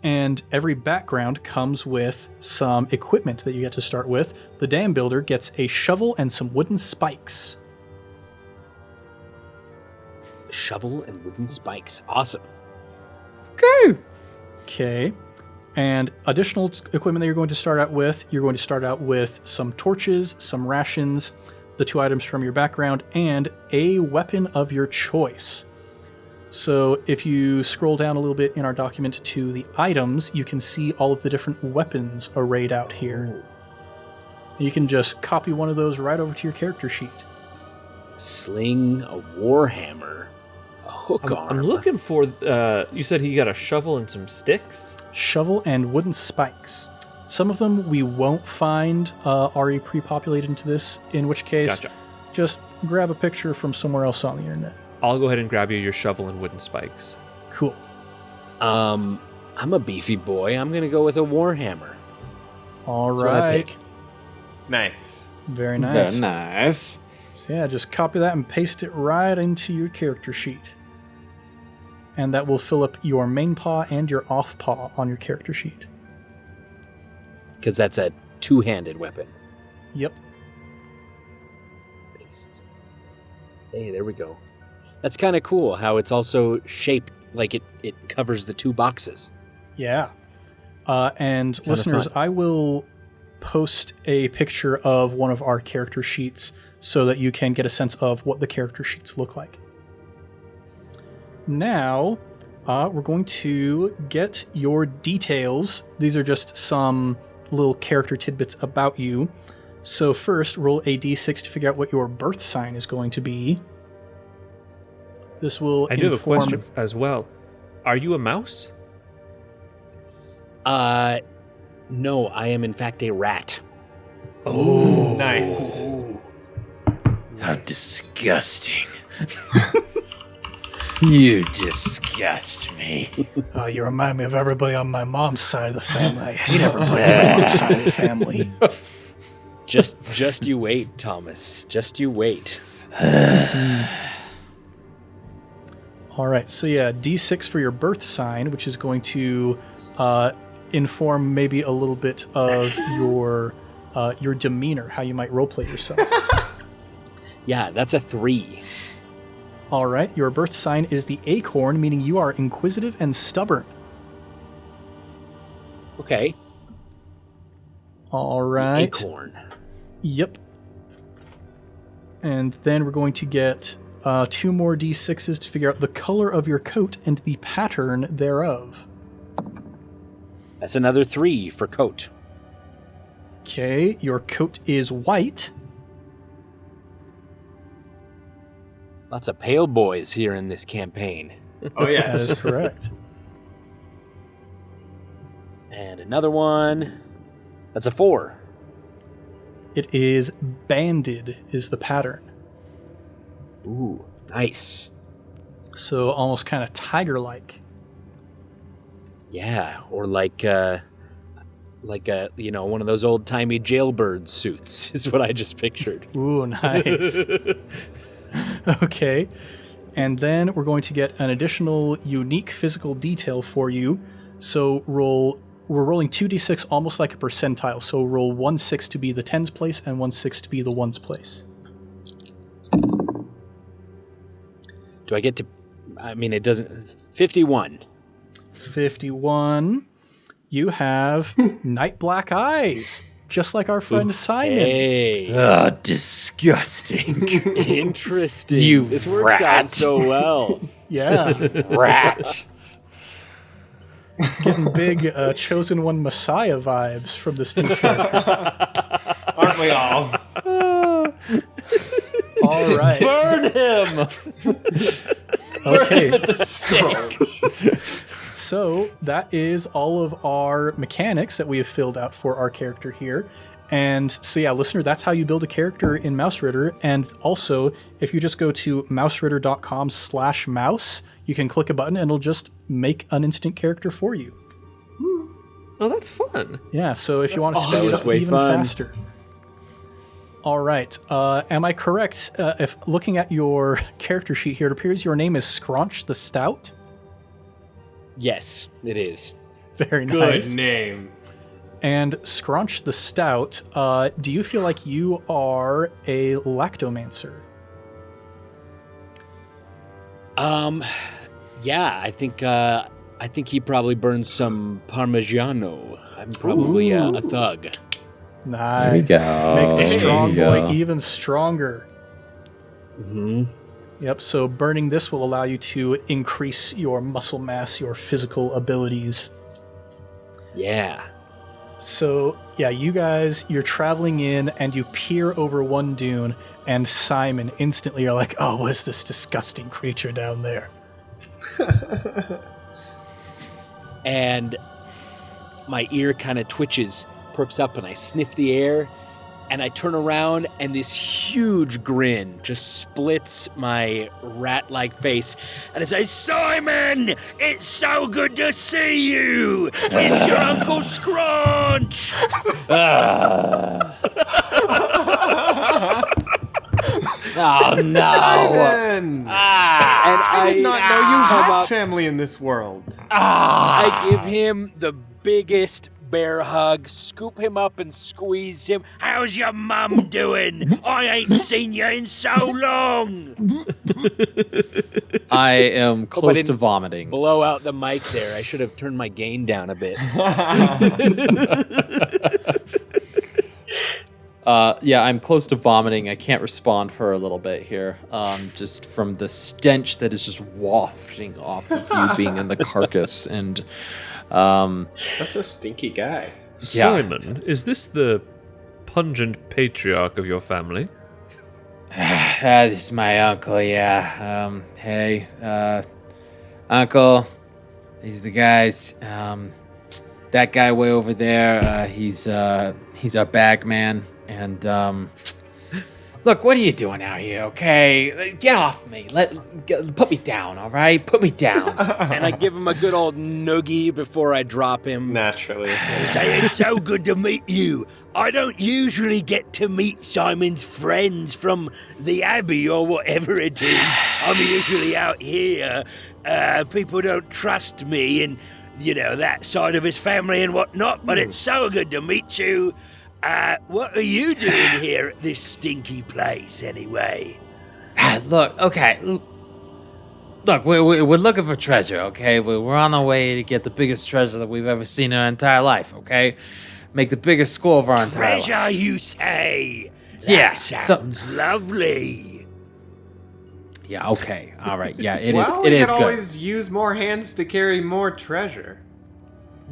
And every background comes with some equipment that you get to start with. The dam builder gets a shovel and some wooden spikes. Shovel and wooden spikes. Awesome. Go. Okay. And additional equipment that you're going to start out with, some torches, some rations, the 2 items from your background, and a weapon of your choice. So if you scroll down a little bit in our document to the items, you can see all of the different weapons arrayed out here. And you can just copy one of those right over to your character sheet. Sling, a warhammer, a hook arm. I'm looking for. You said he got a shovel and some sticks. Shovel and wooden spikes. Some of them we won't find already pre-populated into this, in which case, Gotcha. just grab a picture from somewhere else on the internet. I'll go ahead and grab you your shovel and wooden spikes. Cool. I'm a beefy boy. I'm gonna go with a warhammer. All That's what I right. pick. Nice. Very nice. Very nice. So yeah, just copy that and paste it right into your character sheet. And that will fill up your main paw and your off paw on your character sheet. Because that's a 2-handed weapon. Yep. Paste. Hey, there we go. That's kind of cool how it's also shaped like it covers the 2 boxes. Yeah. And listeners, I will post a picture of one of our character sheets so that you can get a sense of what the character sheets look like. Now, we're going to get your details. These are just some little character tidbits about you. So first, roll a d6 to figure out what your birth sign is going to be. This will I do have a question as well. Are you a mouse? No, I am in fact a rat. Oh, nice. How disgusting. You disgust me. Oh, you remind me of everybody on my mom's side of the family. I hate everybody on my mom's side of the family. Just you wait, Thomas. Just you wait. All right, so yeah, D6 for your birth sign, which is going to inform maybe a little bit of your demeanor, how you might roleplay yourself. Yeah, that's a 3. All right, your birth sign is the acorn, meaning you are inquisitive and stubborn. Okay. All right. Acorn. Yep. And then we're going to get 2 more D6s to figure out the color of your coat and the pattern thereof. That's another 3 for coat. Okay, your coat is white. Lots of pale boys here in this campaign. Oh, That yeah. is correct. And another one. That's a 4. It is banded is the pattern. Ooh, nice. So almost kind of tiger-like. Yeah, or like one of those old-timey jailbird suits is what I just pictured. Ooh, nice. Okay. And then we're going to get an additional unique physical detail for you. So we're rolling 2d6 almost like a percentile. So roll 1/6 to be the tens place and 1/6 to be the ones place. Do I get to... I mean, it doesn't... 51. 51. You have night black eyes, just like our friend Simon. Hey. Ugh, disgusting. Interesting. You this works out rat. so well. Yeah. Rat. Getting big Chosen One Messiah vibes from this new character. Aren't we all? All right. Burn him. Okay. So that is all of our mechanics that we have filled out for our character here. And so yeah, listener, that's how you build a character in Mausritter. And also, if you just go to mausritter.com/mouse, you can click a button and it'll just make an instant character for you. Oh, that's fun. Yeah, so if you want to awesome. speed it That up was way even fun. faster. All right. Am I correct? If looking at your character sheet here, it appears your name is Scronch the Stout. Yes, it is. Very Good nice. name. And Scronch the Stout, do you feel like you are a lactomancer? Yeah, I think he probably burns some Parmigiano. I'm probably a thug. Nice. we go. Make the There strong you boy go. even stronger. Mm-hmm. Yep, so burning this will allow you to increase your muscle mass, your physical abilities. Yeah. So, yeah, you guys, you're traveling in and you peer over one dune, and Simon instantly are like, oh, what is this disgusting creature down there? And my ear kind of twitches, perks up, and I sniff the air, and I turn around, and this huge grin just splits my rat-like face, and I say, Simon, it's so good to see you! It's your Uncle Scronch! Oh no! And Simon! I did not know you How had about- family in this world. I give him the biggest bear hug, scoop him up and squeeze him. How's your mum doing? I ain't seen you in so long. I am close to didn't vomiting. Blow out the mic there. I should have turned my gain down a bit. Yeah, I'm close to vomiting. I can't respond for a little bit here, just from the stench that is just wafting off of you being in the carcass. And That's a stinky guy. Yeah. Simon, is this the pungent patriarch of your family? this is my uncle. Yeah. Hey, uncle. These are the guys. That guy way over there. He's our bag man. And look, what are you doing out here? Okay, get off me. Put me down. All right, put me down. And I give him a good old noogie before I drop him. Naturally. Say, it's so good to meet you. I don't usually get to meet Simon's friends from the Abbey or whatever it is. I'm usually out here. People don't trust me and, that side of his family and whatnot, but it's so good to meet you. What are you doing here at this stinky place, anyway? Look, okay. Look, we're looking for treasure, okay? We're on our way to get the biggest treasure that we've ever seen in our entire life, okay? Make the biggest score of our entire life. Treasure, you say? That Yeah, sounds lovely. Yeah, okay. All right. Yeah, it Well, is we could good. always use more hands to carry more treasure.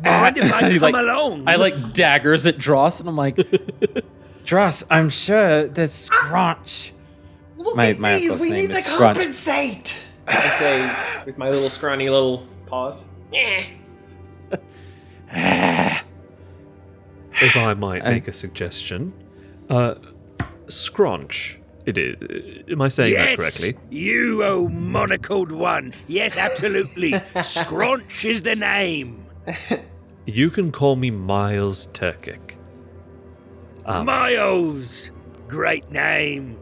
Mind if I come Like, along? I like daggers at Dross, and I'm like, Dross, I'm sure that Scronch. My uncle's name is Scronch. compensate! I say with my little scrawny little paws. If I might make a suggestion. Scronch, it is. Am I saying that correctly? You, oh monocled one. Yes, absolutely. Scronch is the name. You can call me Myles Turkic. Miles. Great name.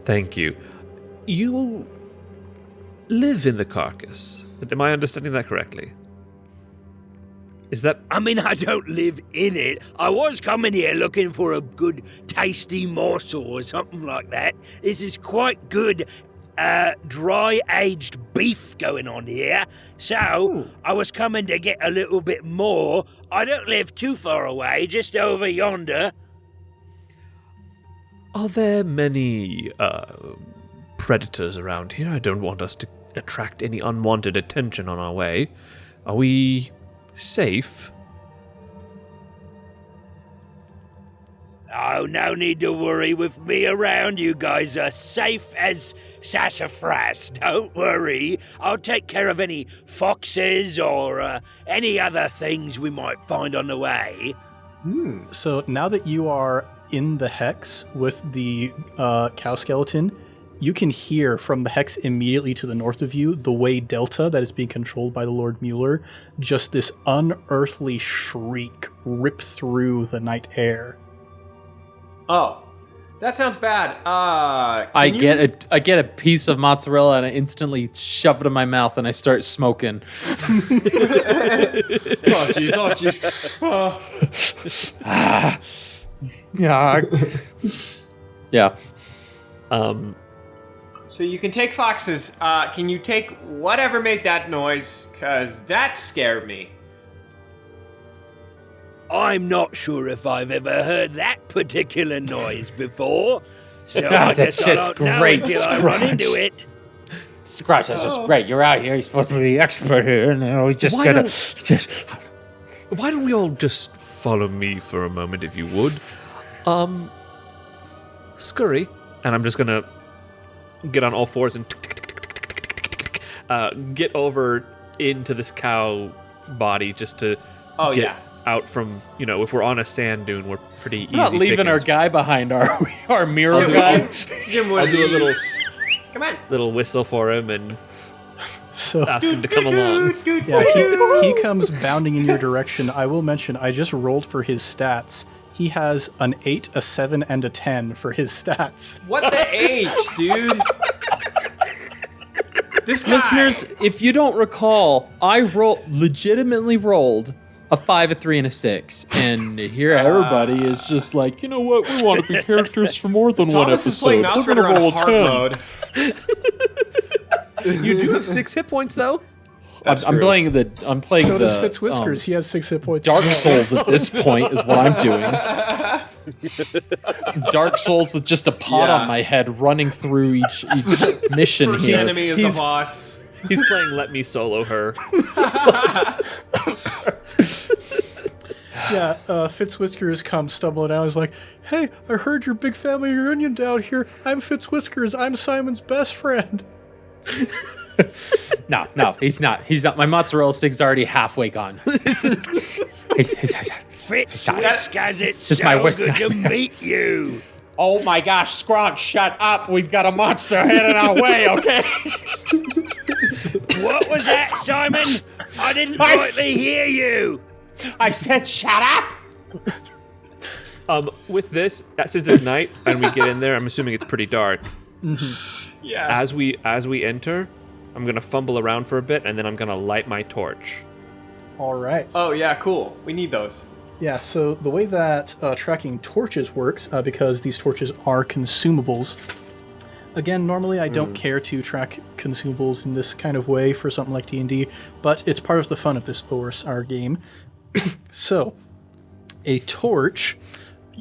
Thank you. You live in the carcass. Am I understanding that correctly? Is that... I mean, I don't live in it. I was coming here looking for a good, tasty morsel or something like that. This is quite good, dry-aged beef going on here. So, I was coming to get a little bit more. I don't live too far away, just over yonder. Are there many predators around here? I don't want us to attract any unwanted attention on our way. Are we safe? Oh, no need to worry. With me around, you guys are safe as sassafras. Don't worry. I'll take care of any foxes or any other things we might find on the way. So now that you are in the hex with the cow skeleton, you can hear from the hex immediately to the north of you, the way Delta that is being controlled by the Lord Mueller, just this unearthly shriek rip through the night air. Oh. That sounds bad. I get a piece of mozzarella and I instantly shove it in my mouth and I start smoking. Yeah. Yeah. So you can take foxes. Can you take whatever made that noise? Because that scared me. I'm not sure if I've ever heard that particular noise before. So God, I that's guess just I don't know great, until I run Scronch. into it. Scronch, that's just great. You're out here. You're supposed to be the expert here, and we just Why gotta. don't- Why don't we all just follow me for a moment, if you would? Scurry. And I'm just gonna get on all fours and get over into this cow body just to get out from, if we're on a sand dune, we're pretty easy. We're not leaving our pickings. guy behind, are we? Our mirror guy. I'll do a little Come on. little whistle for him and So ask him to come along. yeah, he comes bounding in your direction. I will mention, I just rolled for his stats. He has an 8, a 7, and a 10 for his stats. What the 8, dude? This guy. Listeners, if you don't recall, I legitimately rolled a 5, a 3, and a 6, and here everybody is just like, you know what? We want to be characters for more than one Thomas is playing episode. We're Mausritter gonna roll on a hard 10. mode. You do have 6 hit points, though. I'm playing the. So does Fitzwhiskers. He has 6 hit points. Dark Souls at this point is what I'm doing. Dark Souls with just a pot on my head running through each mission First here. enemy is a boss. He's playing Let Me Solo Her. Yeah, Fitzwhiskers comes stumbling out. He's like, "Hey, I heard your big family reunion down here. I'm Fitzwhiskers. I'm Simon's best friend." No, he's not. He's not. My mozzarella stick's already halfway gone. Fritz Whiskers, it's Just so my whisk- good to meet you. Oh my gosh, Scronch, shut up. We've got a monster headed our way, okay? What was that, Simon? I didn't rightly hear you. I said shut up. With this, since it's night and we get in there, I'm assuming it's pretty dark. Yeah. As we enter, I'm gonna fumble around for a bit and then I'm gonna light my torch. All right. Oh, yeah, cool. We need those. Yeah, so the way that tracking torches works, because these torches are consumables. Again, normally I don't care to track consumables in this kind of way for something like D&D, but it's part of the fun of this OSR game. So, a torch,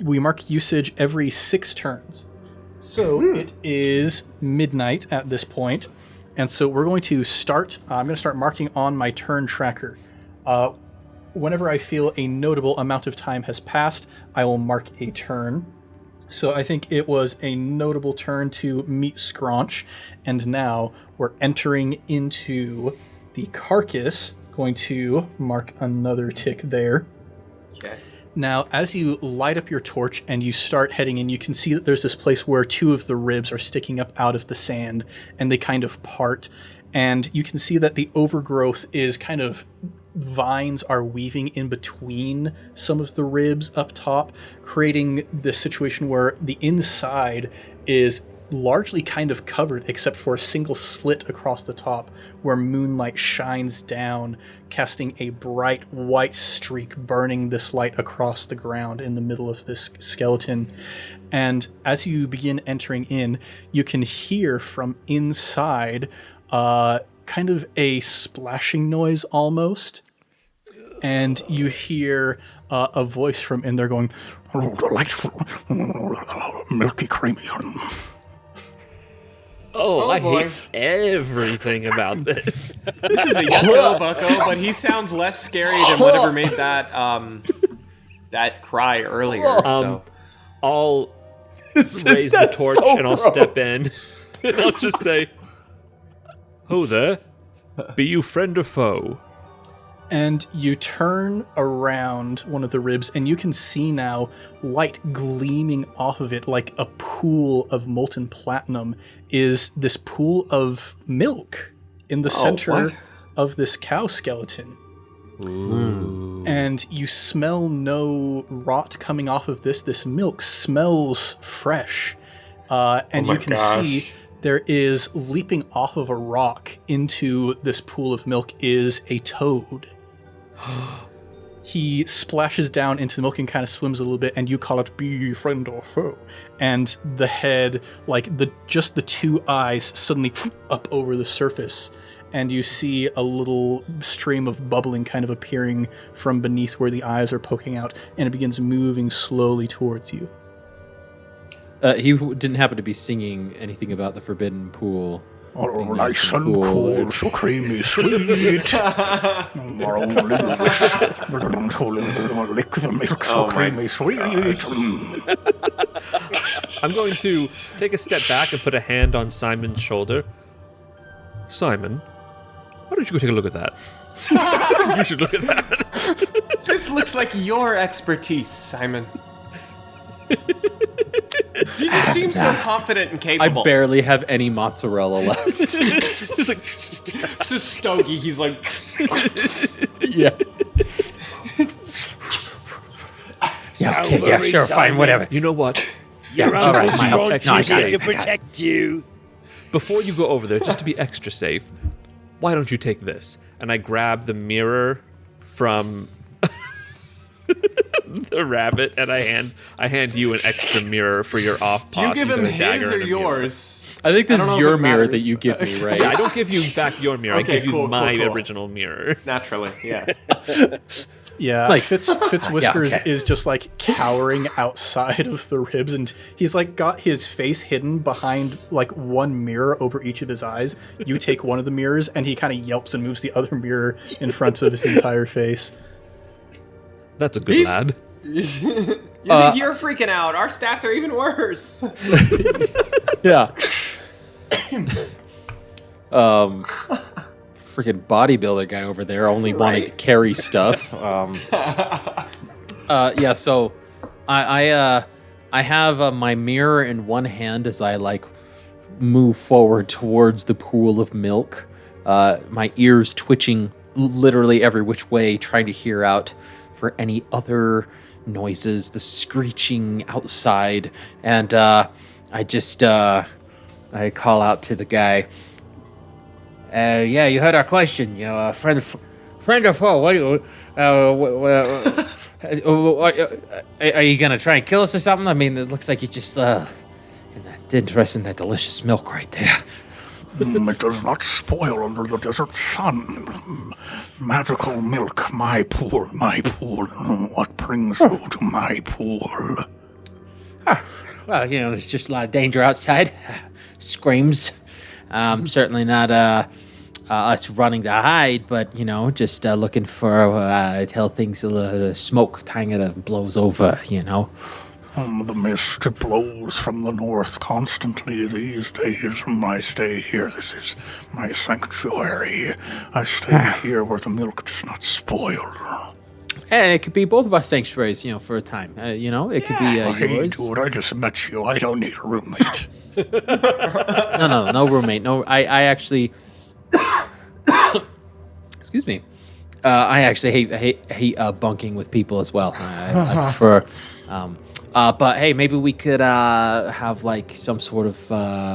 we mark usage every 6 turns. So it is midnight at this point, and so we're going to start, I'm going to start marking on my turn tracker. Whenever I feel a notable amount of time has passed, I will mark a turn. So I think it was a notable turn to meet Scronch, and now we're entering into the carcass. Going to mark another tick there. Okay. Now, as you light up your torch and you start heading in, you can see that there's this place where 2 of the ribs are sticking up out of the sand, and they kind of part. And you can see that the overgrowth is kind of vines are weaving in between some of the ribs up top, creating this situation where the inside is largely kind of covered except for a single slit across the top where moonlight shines down, casting a bright white streak, burning this light across the ground in the middle of this skeleton. And as you begin entering in, you can hear from inside kind of a splashing noise almost. And you hear a voice from in there going, "Delightful, milky, creamy." Oh, I boy. hate everything about this. This is a yellow bucko, but he sounds less scary than whatever made that that cry earlier. So I'll raise the torch and I'll step in and I'll just say, "Ho there, be you friend or foe?" And you turn around one of the ribs, and you can see now light gleaming off of it like a pool of molten platinum is this pool of milk in the center what? of this cow skeleton. And you smell no rot coming off of this. This milk smells fresh. And you can see there is, leaping off of a rock into this pool of milk, is a toad. He splashes down into the milk and kind of swims a little bit, and you call it be friend or foe. And the head, like just the two eyes, suddenly up over the surface. And you see a little stream of bubbling kind of appearing from beneath where the eyes are poking out, and it begins moving slowly towards you. He didn't happen to be singing anything about the forbidden pool. Oh, nice and cool, so creamy, sweet. Lick the milk, so creamy, sweet. I'm going to take a step back and put a hand on Simon's shoulder. Simon, why don't you go take a look at that? You should look at that. This looks like your expertise, Simon. You just seem so confident and I capable. barely have any mozzarella left. He's like, it's a stogie. He's like, Yeah. Yeah, okay, yeah, sure, fine, whatever. You know what? Your all right, Uncle Miles. Scronch No, I is got here it, to I got it. protect you. Before you go over there, just to be extra safe, why don't you take this? And I grab the mirror from the rabbit, and I hand you an extra mirror for your off. do you give him his or yours? I think this I don't is know your if it mirror matters. that you give me, right? Yeah, I don't give you back your mirror. Okay, I give you cool, my cool. original mirror. Naturally, yeah. Yeah, Like- Fitz Whiskers okay. is just like cowering outside of the ribs, and he's like got his face hidden behind like one mirror over each of his eyes. You take one of the mirrors, and he kind of yelps and moves the other mirror in front of his entire face. That's a good lad. You think you're freaking out? Our stats are even worse. Yeah. Freaking bodybuilder guy over there only wanting to carry stuff. Yeah, so I have my mirror in one hand as I like move forward towards the pool of milk. My ears twitching literally every which way, trying to hear out for any other noises, the screeching outside, and I call out to the guy. Yeah, you heard our question. You know, friend or foe? What do you? Are you gonna try and kill us or something? I mean, it looks like you just interested in that delicious milk right there. It does not spoil under the desert sun. Magical milk, my pool, my pool. What brings you to my pool? Well, you know, there's just a lot of danger outside. Screams. Certainly not us running to hide, but, you know, just looking for till things, the smoke kind of blows over, you know. The mist, it blows from the north constantly these days. I stay here. This is my sanctuary. I stay here where the milk does not spoil. And it could be both of our sanctuaries, you know, for a time. You know, it could be Hey, yours. dude, I just met you. I don't need a roommate. No roommate. No, I actually. Excuse me. I actually hate bunking with people as well. I prefer. But hey, maybe we could have like some sort of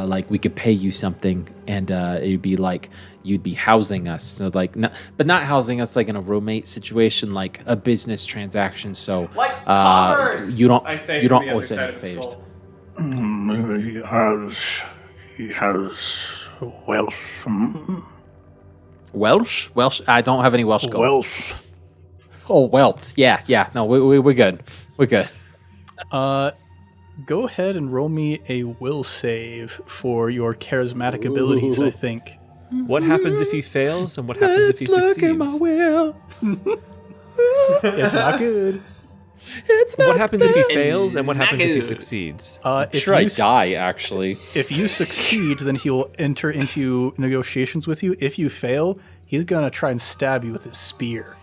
like we could pay you something, and it'd be like you'd be housing us, so like but not housing us like in a roommate situation, like a business transaction. So Like commerce! you don't I say you from don't the owe other us side any of the favors. skull. He has wealth. Welsh? I don't have any Welsh gold. Wealth. Oh, wealth. Yeah. No, we're good. We're good. Go ahead and roll me a will save for your charismatic abilities, I think. What happens if he fails, and what happens if he succeeds? Look at my will. It's not good. It's not What happens if he It's fails, and what happens if he not good. succeeds? If sure I you die, actually. If you succeed, then he'll enter into negotiations with you. If you fail, he's gonna try and stab you with his spear.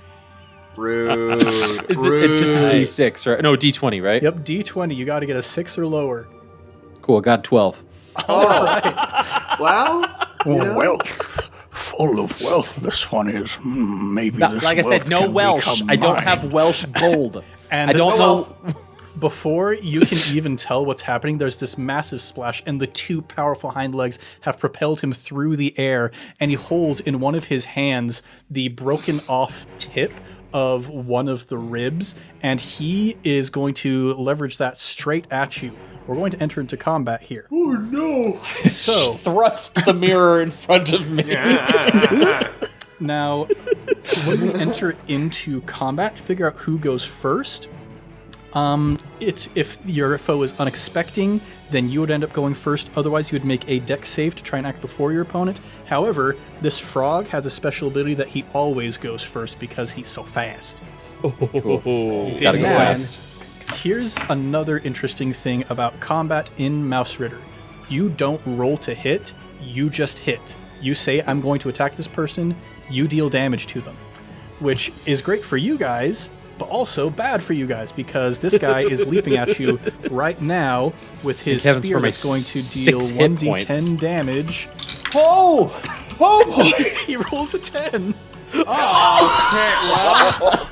Rude. Is it just a D6, right? No, D20, right? Yep, D20. You got to get a 6 or lower. Cool, got 12. Well, Wealth full of wealth this one is. Maybe No, this like I said, wealth no can Welsh. become I don't mine." have Welsh gold. And I don't know. Before you can even tell what's happening, there's this massive splash, and the two powerful hind legs have propelled him through the air, and he holds in one of his hands the broken off tip of one of the ribs, and he is going to leverage that straight at you. We're going to enter into combat here. Oh no! So, Thrust the mirror in front of me. now, when we enter into combat to figure out who goes first, it's if your foe is unexpecting, then you would end up going first. Otherwise, you would make a dex save to try and act before your opponent. However, this frog has a special ability that he always goes first because he's so fast. Cool. Gotta go Man. fast. Here's another interesting thing about combat in Mausritter. You don't roll to hit, you just hit. You say, I'm going to attack this person, you deal damage to them. Which is great for you guys, but also bad for you guys, because this guy is leaping at you right now with his Heaven's spear for my that's going to deal 6 hit 1d10 points. damage. Oh! Oh boy! He rolls a 10. Okay, well.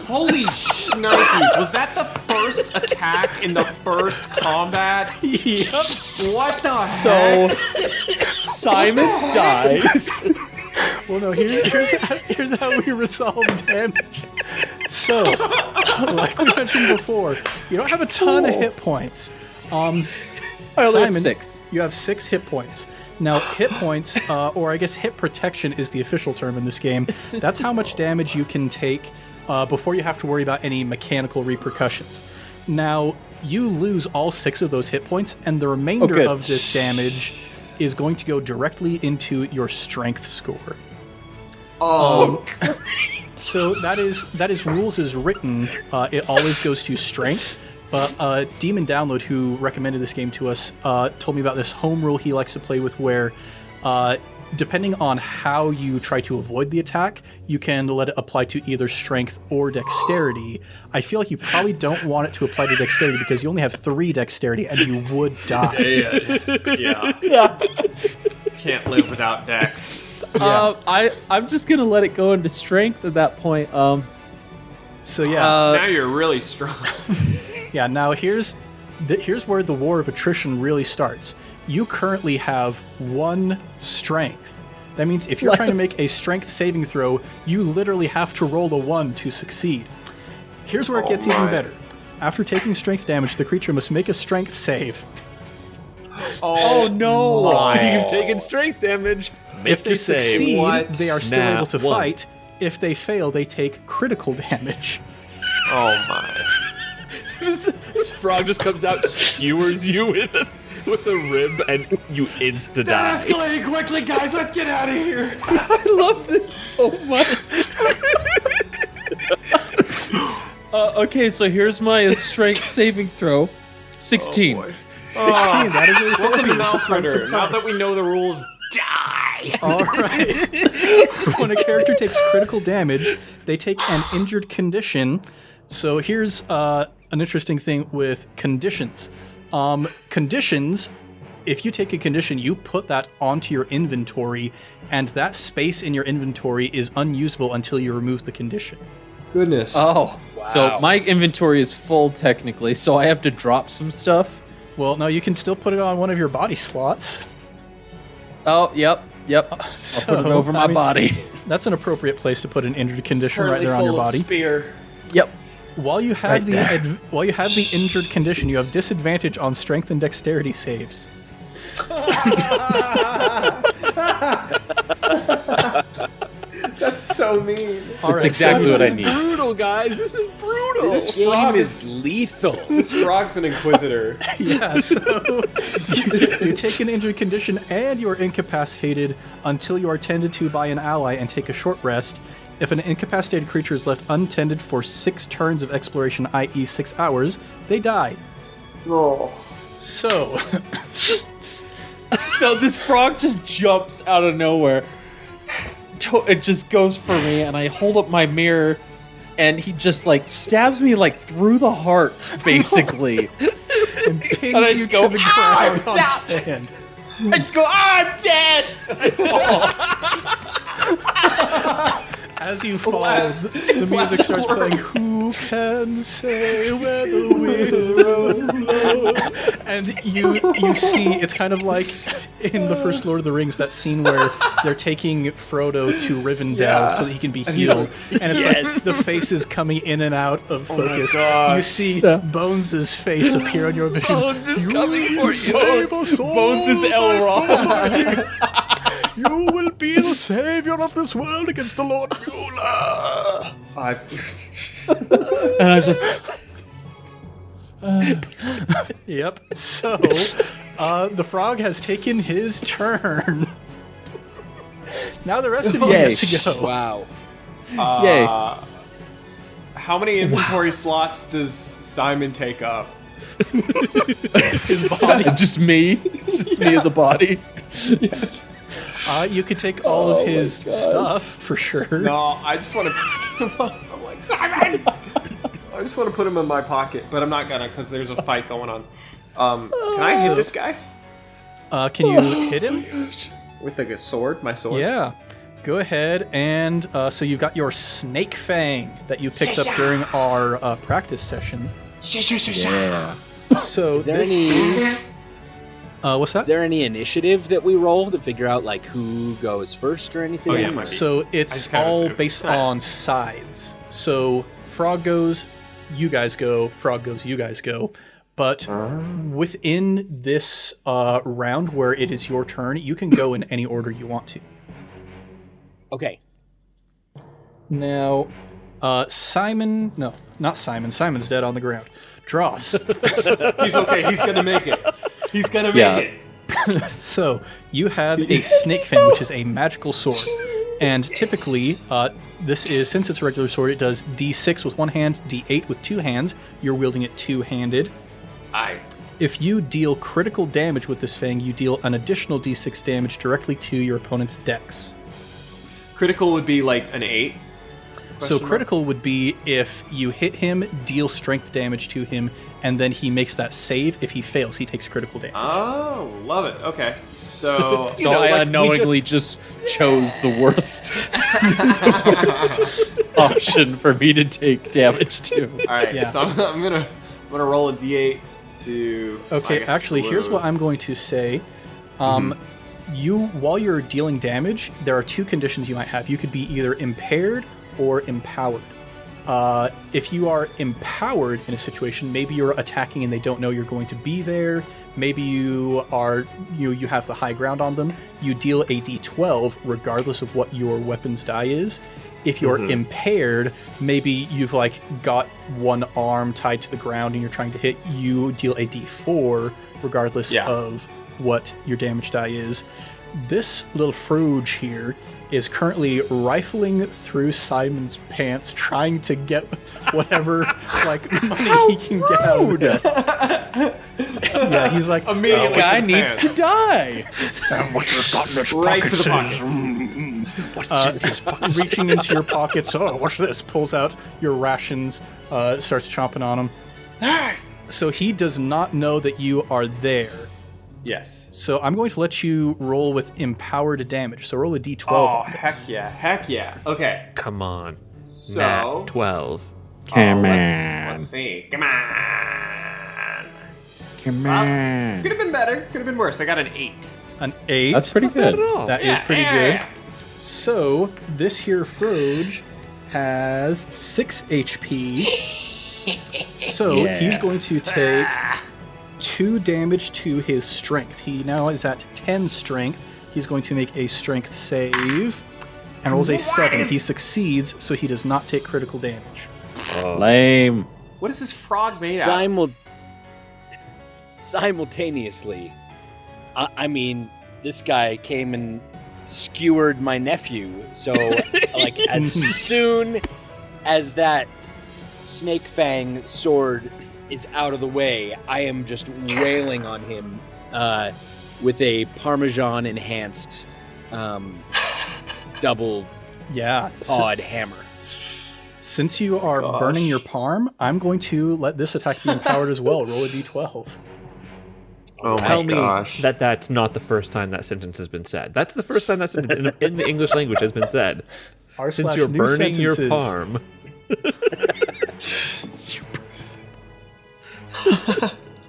Holy shnikes. Was that the first attack in the first combat? Yep. What the So, heck? Simon dies. Well, no, here's how we resolve damage. So, like we mentioned before, you don't have a ton of hit points. I only Simon, have 6. You have 6 hit points. Now, hit points, or I guess hit protection is the official term in this game. That's how much damage you can take before you have to worry about any mechanical repercussions. Now, you lose all 6 of those hit points, and the remainder of this damage is going to go directly into your strength score. So that is rules as written. It always goes to strength. But Demon Download, who recommended this game to us, told me about this home rule he likes to play with where, depending on how you try to avoid the attack, you can let it apply to either strength or dexterity. I feel like you probably don't want it to apply to dexterity because you only have 3 dexterity and you would die. Yeah. Can't live without dex. I'm just gonna let it go into strength at that point. So yeah. Now you're really strong. Yeah, now here's where the war of attrition really starts. You currently have 1 strength. That means if you're trying to make a strength saving throw, you literally have to roll a 1 to succeed. Here's where it gets even better. After taking strength damage, the creature must make a strength save. Oh no! You've taken strength damage. Make If they your save. succeed, they are still Nat able to 1. fight. If they fail, they take critical damage. Oh my. This frog just comes out, skewers you with a rib, and you insta die. Escalating quickly, guys. Let's get out of here. I love this so much. Okay, so here's my strength saving throw. 16. 16, that is really Welcome to funny. Mausritter. Now that we know the rules, die! All right. When a character takes critical damage, they take an injured condition. So here's an interesting thing with conditions. Conditions, if you take a condition, you put that onto your inventory, and that space in your inventory is unusable until you remove the condition. Goodness. Oh, so my inventory is full technically, so I have to drop some stuff. Well, no, you can still put it on one of your body slots. Oh, yep. So, I'll put it over my body. That's an appropriate place to put an injured condition right there on your body. Spear. Yep. While you have while you have the injured condition, you have disadvantage on strength and dexterity saves. That's so mean. That's exactly what I need. Brutal, guys. This is brutal. This game is lethal. This frog's an inquisitor. Yeah, so you take an injured condition and you are incapacitated until you are tended to by an ally and take a short rest. If an incapacitated creature is left untended for 6 turns of exploration, i.e. 6 hours, they die. Oh. So, So this frog just jumps out of nowhere. It just goes for me, and I hold up my mirror, and he just like stabs me like through the heart, basically. and pins And I you just to go, the ground on the sand. I just go, I'm dead! I fall. As you fall, the music starts playing. Who can say where the wind blows? And you see, it's kind of like in the first Lord of the Rings, that scene where they're taking Frodo to Rivendell so that he can be healed. And it's like the faces coming in and out of focus. You see Bones' face appear on your vision. Bones is coming for you. Save us all. Bones is Elrond. You will be the savior of this world against the Lord Mueller. And I just. Yep. So, the frog has taken his turn. Now the rest of you get to go. Wow. Yay. How many inventory slots does Simon take up? His body. Just me. Just me as a body. Yes. You could take all of his stuff for sure. No, I just want to. I'm like, Simon! I just want to put him in my pocket, but I'm not gonna because there's a fight going on. Can I hit this guy? Can you hit him? With like a sword? My sword? Yeah. Go ahead and so you've got your snake fang that you picked up during our practice session. Yeah. So Is there any? what's that? Is there any initiative that we roll to figure out like who goes first or anything? Oh, yeah, might be. So I it's just kinda all assumed. based on sides. So frog goes, you guys go. Frog goes, you guys go. But within this round where it is your turn, you can go in any order you want to. Okay. Now, Simon... No, not Simon. Simon's dead on the ground. Dross. He's okay. He's gonna make it. He's gonna make it. So, you have a snake fang, which is a magical sword. And typically, this is, since it's a regular sword, it does D6 with one hand, D8 with two hands. You're wielding it two-handed. Aye. If you deal critical damage with this fang, you deal an additional D6 damage directly to your opponent's dex. Critical would be like an 8. So critical would be if you hit him, deal strength damage to him, and then he makes that save. If he fails, he takes critical damage. Oh, love it. Okay. So So I unknowingly just chose the worst, option for me to take damage to. all right. Yeah. So I'm gonna roll a D8 to. Okay, I guess, actually, here's what I'm going to say. You, while you're dealing damage, there are two conditions you might have. You could be either impaired or empowered. If you are empowered in a situation, maybe you're attacking and they don't know you're going to be there. Maybe you are you have the high ground on them. You deal a d12 regardless of what your weapon's die is. If you're impaired, maybe you've like got one arm tied to the ground and you're trying to hit. You deal a d4 regardless of what your damage die is. This little Frouge here is currently rifling through Simon's pants, trying to get whatever like money he can get out of it. Yeah, he's like, Immediately This guy to the needs pants. to die. Right to the pockets. reaching into your pockets. Oh, what's this? Pulls out your rations, starts chomping on them. So he does not know that you are there. Yes. So I'm going to let you roll with empowered damage. So roll a d12. Oh, on this. heck yeah. Okay. Come on. So Nat 12. Come let's see. Come on. Come Could have been better. Could have been worse. I got an 8. An 8. That's pretty good. That is pretty good. So this here Frouge has 6 HP. So he's going to take 2 damage to his strength. He now is at 10 strength. He's going to make a strength save and rolls a 7. He succeeds, so he does not take critical damage. Lame. What is this frog made out of? Simultaneously, I mean, this guy came and skewered my nephew. So, like, as soon as that snake fang sword is out of the way, I am just wailing on him with a Parmesan enhanced double Yeah. odd hammer. Since you are burning your parm, I'm going to let this attack be empowered as well. Roll a d12. Oh Tell my gosh. me that that's not the first time that sentence has been said. That's the first time that sentence in the English language has been said. Since you're burning your farm.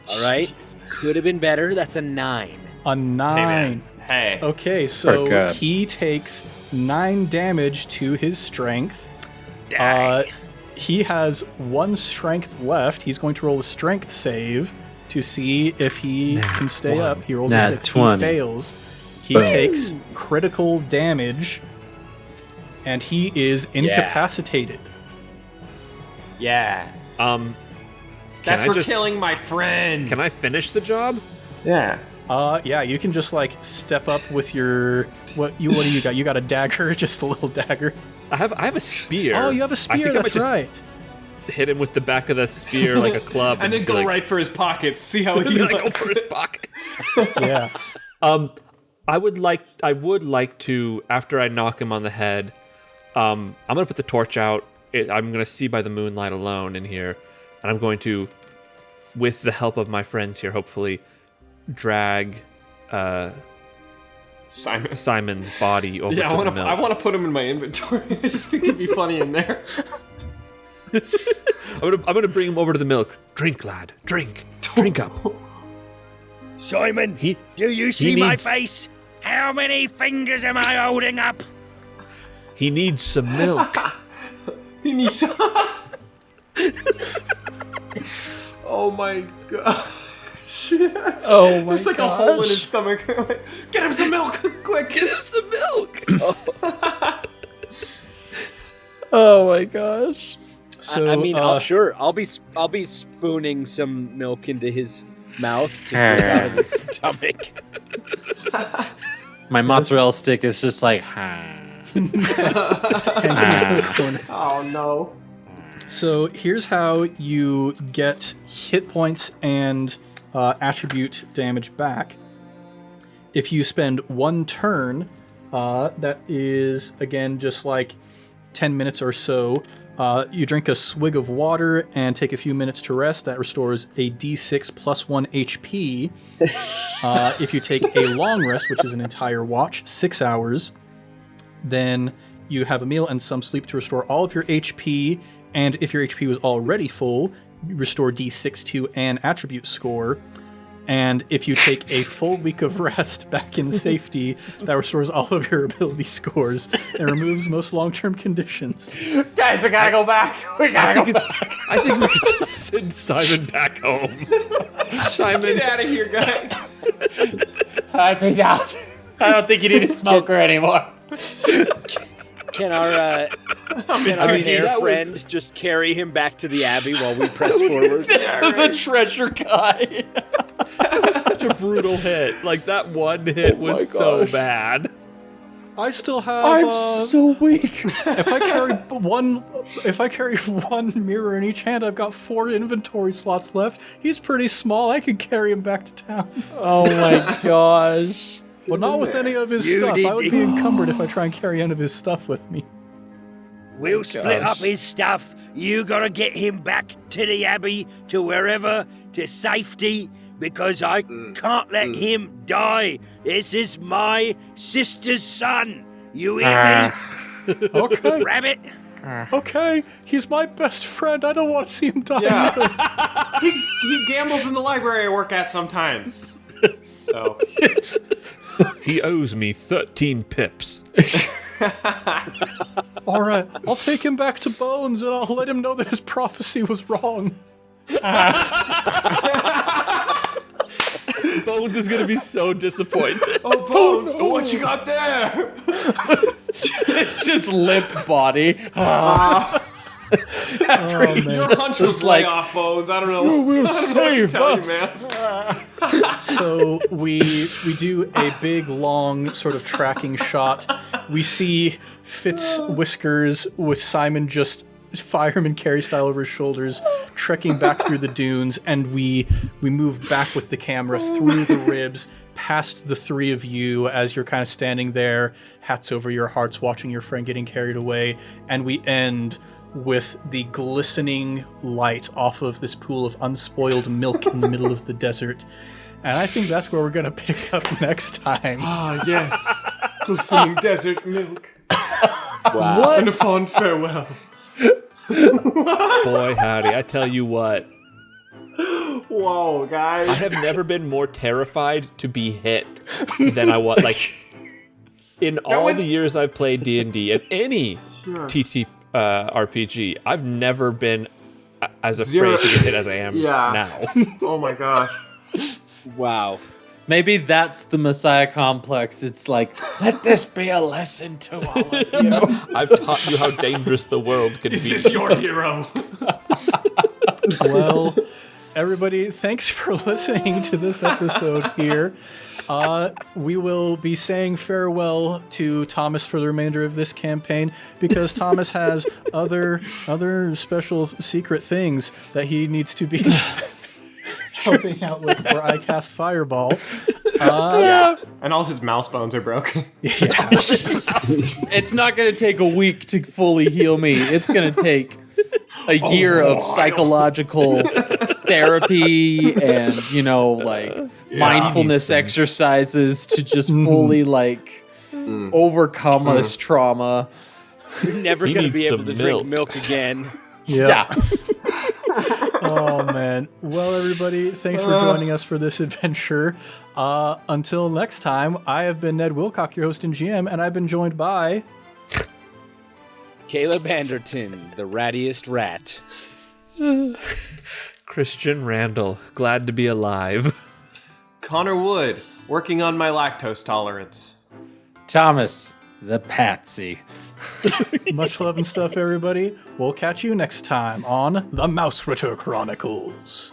All right. Could have been better. That's a 9. A 9. Hey. Okay, so he takes 9 damage to his strength. He has 1 strength left. He's going to roll a strength save to see if he can stay up. He rolls a 6. 20. He fails. He takes critical damage, and he is incapacitated. Yeah. That's for killing my friend. Can I finish the job? Yeah. Yeah, you can just like step up with your what do you got? You got a dagger, just a little dagger. I have a spear. Oh, you have a spear. That's right. Hit him with the back of the spear like a club, and then go right for his pockets. See how he go for his pockets. Yeah. I would like to, after I knock him on the head, I'm gonna put the torch out. I'm gonna see by the moonlight alone in here, and I'm going to, with the help of my friends here, hopefully, drag Simon's body over to the milk. I want to put him in my inventory. I just think it'd be funny in there. I'm gonna bring him over to the milk. Drink, lad. Drink up. Simon, do you see my face? How many fingers am I holding up? He needs some milk. He needs some... Oh my god. Shit. Oh my There's like a hole in his stomach. Get him some milk! Quick! Get him some milk! Oh my gosh. So I mean, I'll be spooning some milk into his mouth to get out of his stomach. My mozzarella stick is just like, Oh no. So here's how you get hit points and attribute damage back. If you spend 1 turn, that is, again, just like 10 minutes or so, you drink a swig of water and take a few minutes to rest. That restores a d6 plus 1 HP. If you take a long rest, which is an entire watch, 6 hours, then you have a meal and some sleep to restore all of your HP. And if your HP was already full, you restore d6 to an attribute score. And if you take a full week of rest back in safety, that restores all of your ability scores and removes most long-term conditions. Guys, we gotta go back. I think we could just send Simon back home. Simon, get out of here, guys. Alright, peace out. I don't think you need a smoker anymore. Can our friend just carry him back to the Abbey while we press forward? The treasure guy. That was such a brutal hit. Like, that one hit was so bad. I still have. I'm so weak. If I carry one mirror in each hand, I've got 4 inventory slots left. He's pretty small. I could carry him back to town. Oh my gosh. Well, not with any of his stuff. I would be encumbered if I try and carry any of his stuff with me. We'll split up his stuff. You gotta get him back to the Abbey, to wherever, to safety, because I can't let him die. This is my sister's son. You hear me? Okay. Rabbit? Okay, he's my best friend. I don't want to see him die. Yeah. he gambles in the library I work at sometimes. So... He owes me 13 pips. All right, I'll take him back to Bones and I'll let him know that his prophecy was wrong. Bones is going to be so disappointed. Oh, Bones, what you got there? It's just limp body. Your hunch was like off, Bones. I don't know. We'll save us. So we do a big, long sort of tracking shot. We see Fitz Whiskers with Simon just fireman carry style over his shoulders, trekking back through the dunes, and we move back with the camera through the ribs, past the 3 of you as you're kind of standing there, hats over your hearts, watching your friend getting carried away, and we end with the glistening light off of this pool of unspoiled milk in the middle of the desert. And I think that's where we're going to pick up next time. Ah, yes. Glistening desert milk. Wow. And a fond farewell. Boy, howdy! I tell you what, Whoa, guys. I have never been more terrified to be hit than I was. Like in all the years I've played D&D and any TT RPG, I've never been as afraid to get hit as I am now. Oh my gosh. Wow. Maybe that's the Messiah complex. It's like, let this be a lesson to all of you. I've taught you how dangerous the world can Is be. this your hero? Well, everybody, thanks for listening to this episode here. We will be saying farewell to Thomas for the remainder of this campaign because Thomas has other special secret things that he needs to be helping out with where I cast Fireball. Yeah. And all his mouse bones are broken. It's not going to take a week to fully heal me. It's going to take a year of psychological therapy and, mindfulness exercises to just fully, overcome this trauma. You're never He going to needs be able some to milk. drink milk again. Yeah. Oh, man. Well, everybody, thanks for joining us for this adventure. Until next time, I have been Ned Wilcock, your host and GM, and I've been joined by... Caleb Anderton, the rattiest rat. Christian Randall, glad to be alive. Connor Wood, working on my lactose tolerance. Thomas, the patsy. Much love and stuff, everybody. We'll catch you next time on the Mausritter Chronicles.